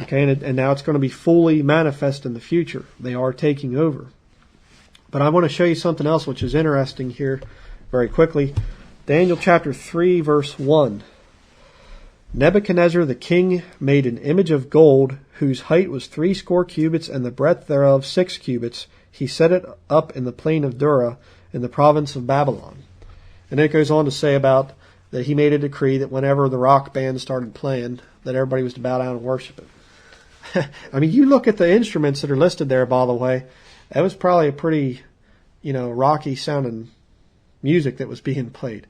Okay, and now it's going to be fully manifest in the future. They are taking over. But I want to show you something else which is interesting here very quickly. Daniel chapter 3, verse 1. Nebuchadnezzar the king made an image of gold, whose height was 80 cubits, and the breadth thereof 6 cubits. He set it up in the plain of Dura in the province of Babylon. And then it goes on to say about that he made a decree that whenever the rock band started playing, that everybody was to bow down and worship it. I mean, you look at the instruments that are listed there, by the way, that was probably a pretty, rocky sounding music that was being played.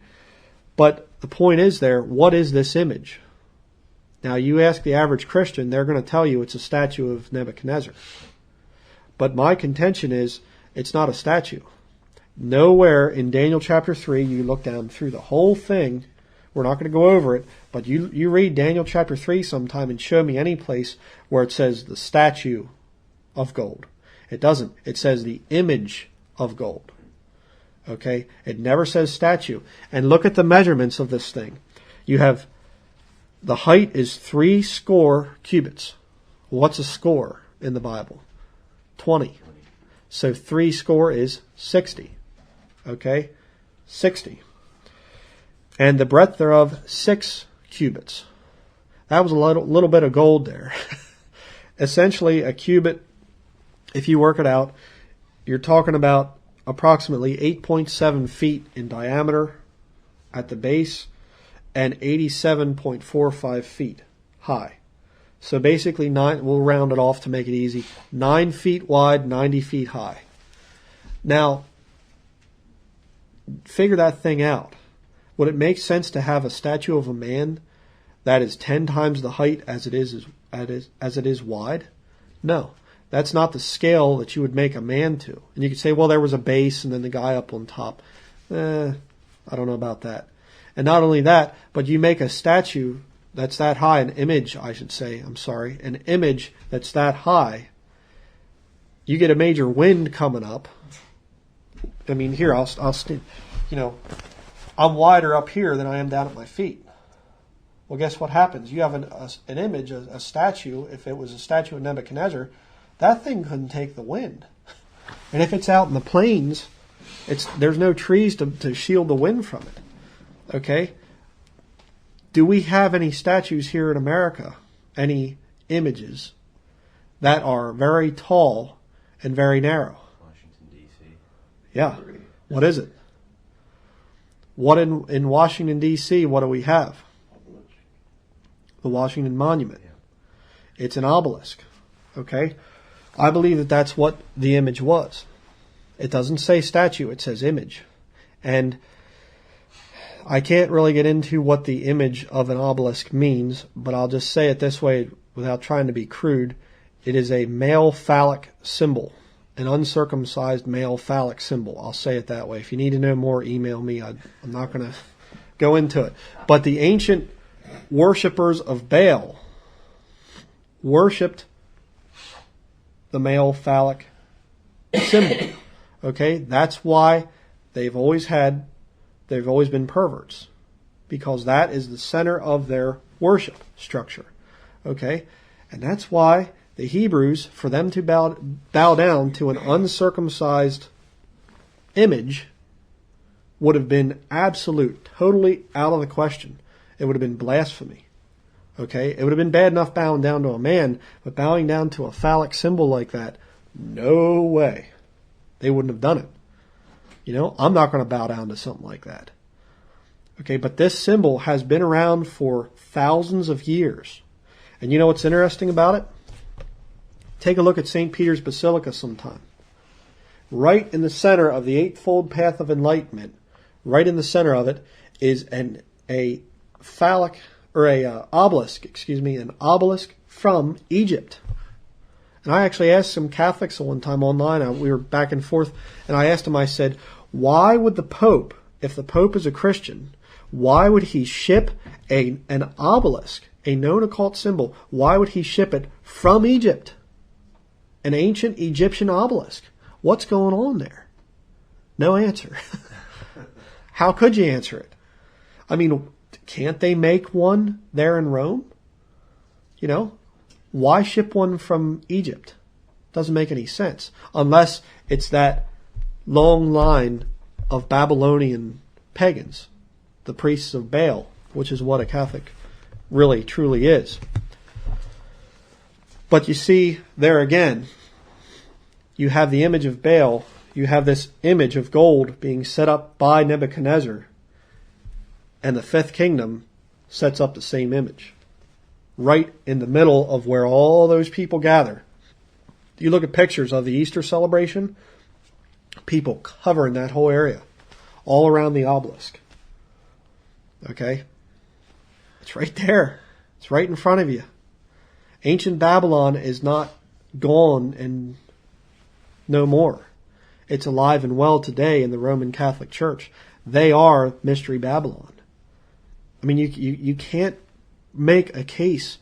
But the point is there, what is this image? Now, you ask the average Christian, they're going to tell you it's a statue of Nebuchadnezzar. But my contention is, it's not a statue. Nowhere in Daniel chapter 3, you look down through the whole thing, we're not going to go over it, but you read Daniel chapter 3 sometime and show me any place where it says the statue of gold. It doesn't. It says the image of gold. Okay? It never says statue. And look at the measurements of this thing. You have, the height is 80 cubits. What's a score in the Bible? 20. So 80 is 60. Okay? 60. And the breadth thereof 6 cubits. That was a little bit of gold there. Essentially, a cubit, if you work it out, you're talking about approximately 8.7 feet in diameter at the base and 87.45 feet high. So basically, we'll round it off to make it easy, 9 feet wide, 90 feet high. Now, figure that thing out. Would it make sense to have a statue of a man that is 10 times the height as it is wide? No. That's not the scale that you would make a man to. And you could say, well, there was a base and then the guy up on top. I don't know about that. And not only that, but you make a statue that's that high, an image that's that high. You get a major wind coming up. I mean, here, I'm wider up here than I am down at my feet. Well, guess what happens? You have an image, a statue. If it was a statue of Nebuchadnezzar, that thing couldn't take the wind. And if it's out in the plains, there's no trees to shield the wind from it. Okay? Do we have any statues here in America, any images that are very tall and very narrow? Washington, D.C. Yeah. What is it? What in Washington, D.C., what do we have? The Washington Monument. Yeah. It's an obelisk. Okay? I believe that that's what the image was. It doesn't say statue, it says image. And I can't really get into what the image of an obelisk means, but I'll just say it this way without trying to be crude. It is a male phallic symbol, an uncircumcised male phallic symbol. I'll say it that way. If you need to know more, email me. I'm not going to go into it. But the ancient worshippers of Baal worshipped the male phallic symbol. Okay? That's why they've always been perverts, because that is the center of their worship structure. Okay? And that's why the Hebrews, for them to bow down to an uncircumcised image, would have been absolute, totally out of the question. It would have been blasphemy. Okay? It would have been bad enough bowing down to a man, but bowing down to a phallic symbol like that, no way. They wouldn't have done it. I'm not going to bow down to something like that. Okay, but this symbol has been around for thousands of years. And you know what's interesting about it? Take a look at St. Peter's Basilica sometime. Right in the center of the Eightfold Path of Enlightenment, right in the center of it, is an obelisk from Egypt. And I actually asked some Catholics one time online, we were back and forth, and I asked them, I said, why would the Pope, if the Pope is a Christian, why would he ship an obelisk, a known occult symbol, why would he ship it from Egypt? An ancient Egyptian obelisk. What's going on there? No answer. How could you answer it? I mean, can't they make one there in Rome? Why ship one from Egypt? Doesn't make any sense. Unless it's that long line of Babylonian pagans, the priests of Baal, which is what a Catholic really, truly is. But you see, there again, you have the image of Baal, you have this image of gold being set up by Nebuchadnezzar, and the fifth kingdom sets up the same image, right in the middle of where all those people gather. You look at pictures of the Easter celebration, people covering that whole area, all around the obelisk. Okay? It's right there. It's right in front of you. Ancient Babylon is not gone and no more. It's alive and well today in the Roman Catholic Church. They are Mystery Babylon. I mean, you can't make a case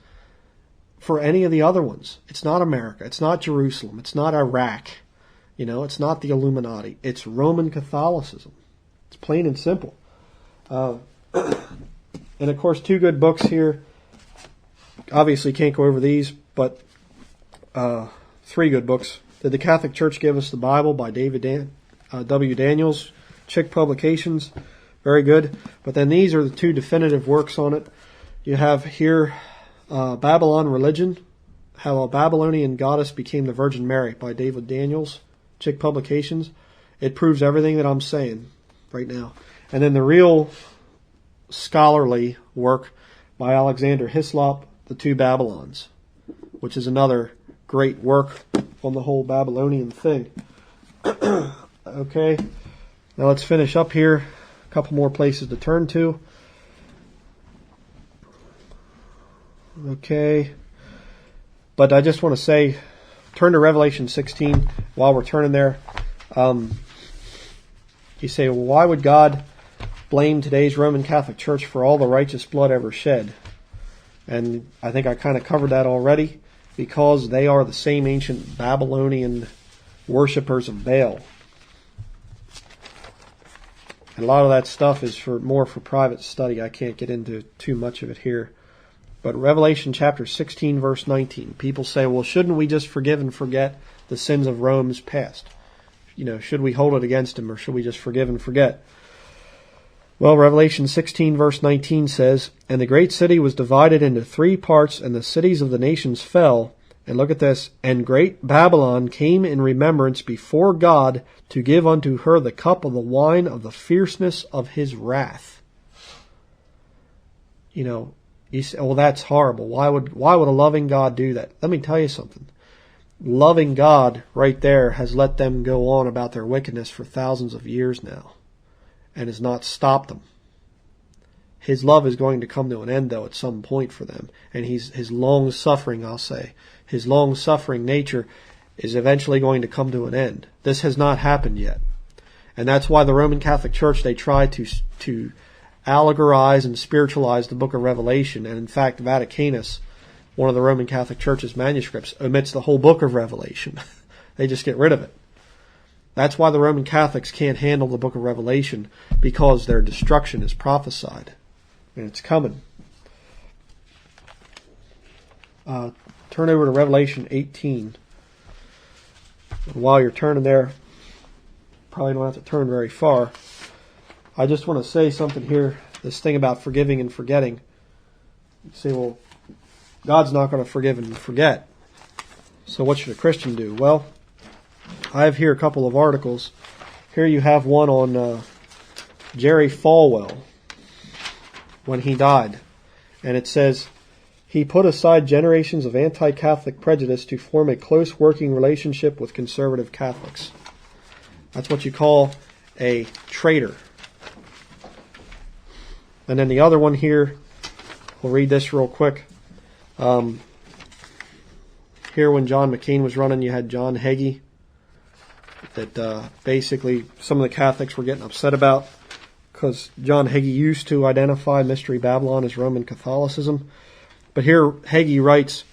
for any of the other ones. It's not America. It's not Jerusalem. It's not Iraq. It's not the Illuminati. It's Roman Catholicism. It's plain and simple. And of course, two good books here. Obviously can't go over these, but three good books. Did the Catholic Church Give Us the Bible by David W. Daniels, Chick Publications. Very good. But then these are the two definitive works on it. You have here Babylon Religion, How a Babylonian Goddess Became the Virgin Mary by David Daniels, Chick Publications. It proves everything that I'm saying right now. And then the real scholarly work by Alexander Hislop, The Two Babylons, which is another great work on the whole Babylonian thing. Okay, now let's finish up here. A couple more places to turn to. Okay, but I just want to say, turn to Revelation 16 while we're turning there. You say, well, why would God blame today's Roman Catholic Church for all the righteous blood ever shed? And I think I kind of covered that already, because they are the same ancient Babylonian worshippers of Baal. And a lot of that stuff is more for private study. I can't get into too much of it here. But Revelation chapter 16, verse 19. People say, well, shouldn't we just forgive and forget the sins of Rome's past? Should we hold it against them, or should we just forgive and forget? Well, Revelation 16, verse 19 says, And the great city was divided into 3 parts, and the cities of the nations fell. And look at this. And great Babylon came in remembrance before God to give unto her the cup of the wine of the fierceness of his wrath. You say, well, that's horrible. Why would a loving God do that? Let me tell you something. Loving God right there has let them go on about their wickedness for thousands of years now, and has not stopped them. His love is going to come to an end, though, at some point for them. And his long-suffering, I'll say, his long-suffering nature is eventually going to come to an end. This has not happened yet. And that's why the Roman Catholic Church, they try to allegorize and spiritualize the book of Revelation. And in fact, Vaticanus, one of the Roman Catholic Church's manuscripts, omits the whole book of Revelation. They just get rid of it. That's why the Roman Catholics can't handle the book of Revelation, because their destruction is prophesied. And it's coming. Turn over to Revelation 18. And while you're turning there, probably don't have to turn very far. I just want to say something here, this thing about forgiving and forgetting. You say, well, God's not going to forgive and forget. So what should a Christian do? Well, I have here a couple of articles. Here you have one on Jerry Falwell, when he died. And it says, he put aside generations of anti-Catholic prejudice to form a close working relationship with conservative Catholics. That's what you call a traitor. And then the other one here, we'll read this real quick. Here when John McCain was running, you had John Hagee, that basically some of the Catholics were getting upset about, because John Hagee used to identify Mystery Babylon as Roman Catholicism. But here Hagee writes,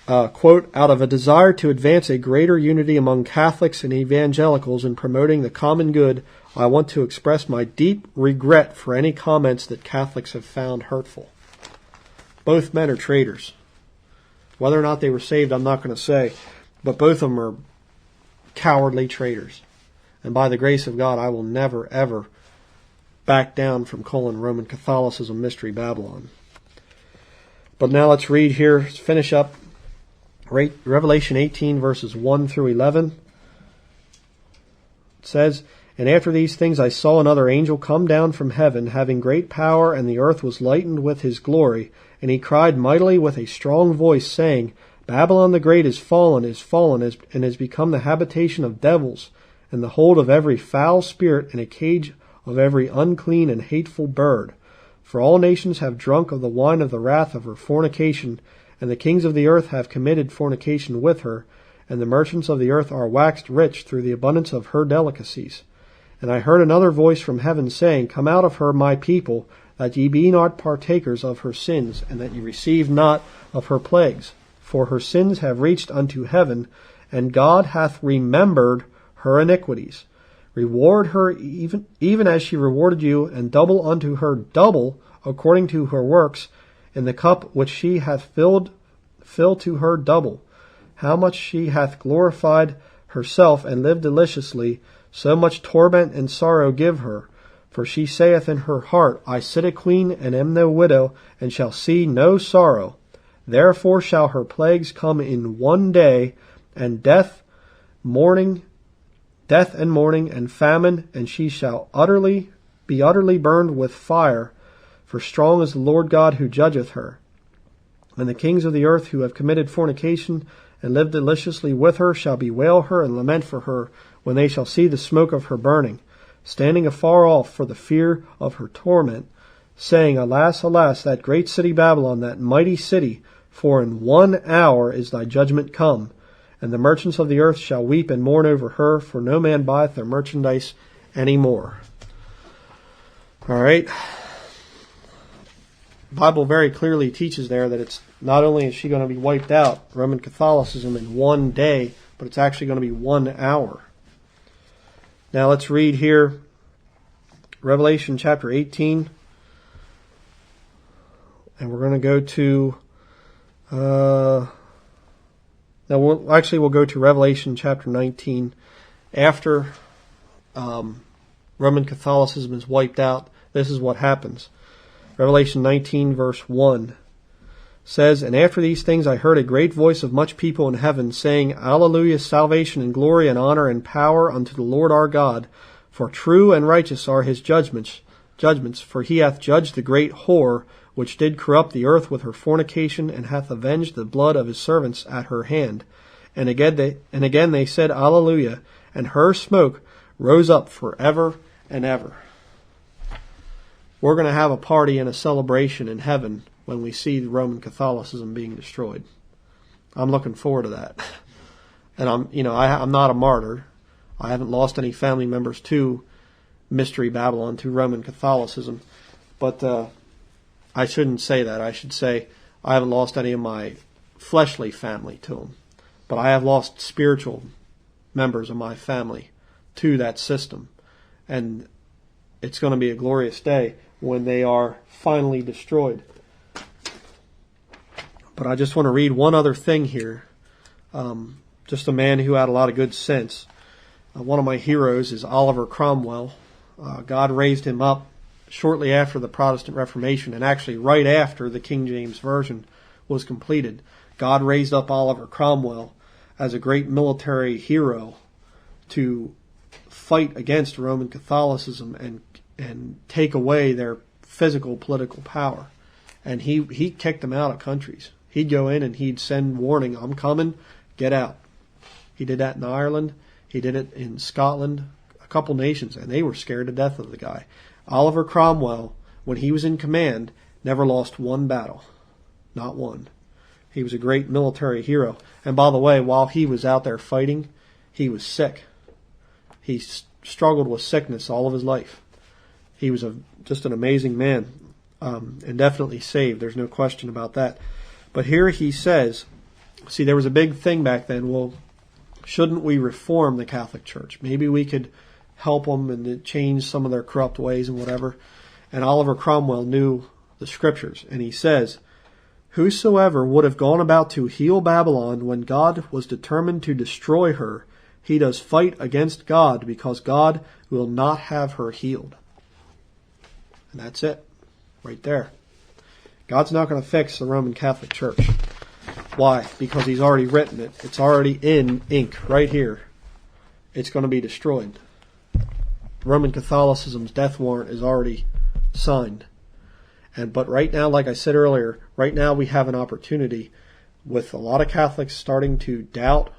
quote, out of a desire to advance a greater unity among Catholics and evangelicals in promoting the common good, I want to express my deep regret for any comments that Catholics have found hurtful. Both men are traitors. Whether or not they were saved, I'm not going to say, but both of them are cowardly traitors. And by the grace of God, I will never, ever back down from calling Roman Catholicism Mystery Babylon. But now let's read here, finish up Revelation 18 verses 1 through 11. It says, "And after these things I saw another angel come down from heaven, having great power, and the earth was lightened with his glory. And he cried mightily with a strong voice, saying, Babylon the great is fallen, and has become the habitation of devils, and the hold of every foul spirit, and a cage of every unclean and hateful bird. For all nations have drunk of the wine of the wrath of her fornication, and the kings of the earth have committed fornication with her, and the merchants of the earth are waxed rich through the abundance of her delicacies. And I heard another voice from heaven saying, Come out of her, my people, that ye be not partakers of her sins, and that ye receive not of her plagues. For her sins have reached unto heaven, and God hath remembered her iniquities. Reward her even as she rewarded you, and double unto her double according to her works. In the cup which she hath filled, fill to her double. How much she hath glorified herself and lived deliciously, so much torment and sorrow give her. For she saith in her heart, I sit a queen, and am no widow, and shall see no sorrow. Therefore shall her plagues come in one day, and death and mourning, and famine, and she shall be utterly burned with fire. For strong is the Lord God who judgeth her. And the kings of the earth who have committed fornication, and lived deliciously with her, shall bewail her and lament for her, when they shall see the smoke of her burning, standing afar off for the fear of her torment, saying, Alas, alas, that great city Babylon, that mighty city, for in 1 hour is thy judgment come. And the merchants of the earth shall weep and mourn over her, for no man buyeth their merchandise any more." All right. The Bible very clearly teaches there that it's not only is she going to be wiped out, Roman Catholicism, in 1 day, but it's actually going to be 1 hour. Now let's read here Revelation chapter 18. And we're going to go to we'll go to Revelation chapter 19 after Roman Catholicism is wiped out. This is what happens. Revelation 19 verse 1 says, "And after these things I heard a great voice of much people in heaven, saying, Alleluia, salvation and glory and honor and power unto the Lord our God, for true and righteous are his judgments, for he hath judged the great whore, which did corrupt the earth with her fornication, and hath avenged the blood of his servants at her hand. And again they said, Alleluia, and her smoke rose up forever and ever." We're going to have a party and a celebration in heaven when we see Roman Catholicism being destroyed. I'm looking forward to that. And I'm not a martyr. I haven't lost any family members to Mystery Babylon, to Roman Catholicism. But I shouldn't say that. I should say I haven't lost any of my fleshly family to them. But I have lost spiritual members of my family to that system. And it's going to be a glorious day when they are finally destroyed. But I just want to read one other thing here. Just a man who had a lot of good sense. One of my heroes is Oliver Cromwell. God raised him up shortly after the Protestant Reformation, and actually right after the King James Version was completed. God raised up Oliver Cromwell as a great military hero to fight against Roman Catholicism and take away their physical political power. And he kicked them out of countries. He'd go in and he'd send warning, I'm coming, get out. He did that in Ireland. He did it in Scotland, a couple nations, and they were scared to death of the guy. Oliver Cromwell, when he was in command, never lost one battle. Not one. He was a great military hero. And by the way, while he was out there fighting, he was sick. He struggled with sickness all of his life. He was just an amazing man, and definitely saved. There's no question about that. But here he says, see, there was a big thing back then. Well, shouldn't we reform the Catholic Church? Maybe we could help them and change some of their corrupt ways and whatever. And Oliver Cromwell knew the scriptures. And he says, "Whosoever would have gone about to heal Babylon when God was determined to destroy her, he does fight against God, because God will not have her healed." And that's it. Right there. God's not going to fix the Roman Catholic Church. Why? Because he's already written it. It's already in ink right here. It's going to be destroyed. Roman Catholicism's death warrant is already signed. But right now, like I said earlier, right now we have an opportunity with a lot of Catholics starting to doubt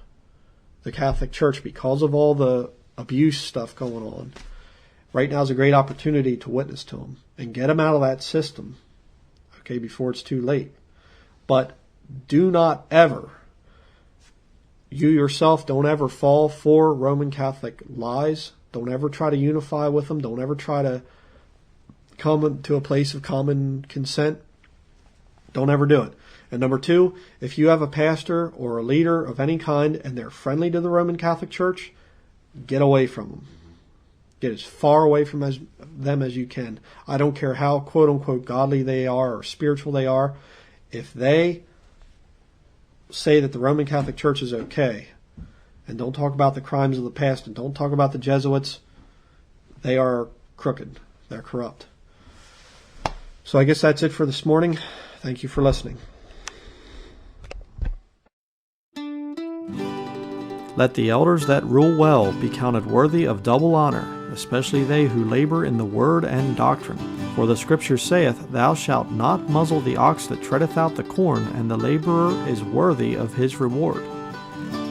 the Catholic Church because of all the abuse stuff going on. Right now is a great opportunity to witness to them and get them out of that system, okay, before it's too late. But do not ever, you yourself, don't ever fall for Roman Catholic lies. Don't ever try to unify with them. Don't ever try to come to a place of common consent. Don't ever do it. And number two, if you have a pastor or a leader of any kind and they're friendly to the Roman Catholic Church, get away from them. Get as far away from them as you can. I don't care how quote-unquote godly they are or spiritual they are. If they say that the Roman Catholic Church is okay, and don't talk about the crimes of the past, and don't talk about the Jesuits, they are crooked. They're corrupt. So I guess that's it for this morning. Thank you for listening. Let the elders that rule well be counted worthy of double honor, especially they who labor in the word and doctrine. For the Scripture saith, Thou shalt not muzzle the ox that treadeth out the corn, and the laborer is worthy of his reward.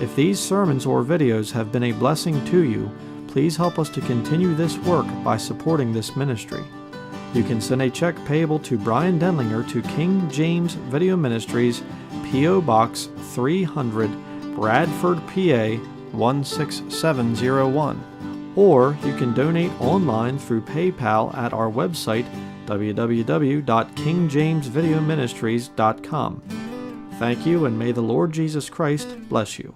If these sermons or videos have been a blessing to you, please help us to continue this work by supporting this ministry. You can send a check payable to Bryan Denlinger to King James Video Ministries, P.O. Box 300, Bradford, PA 16701. Or you can donate online through PayPal at our website, www.kingjamesvideoministries.com. Thank you, and may the Lord Jesus Christ bless you.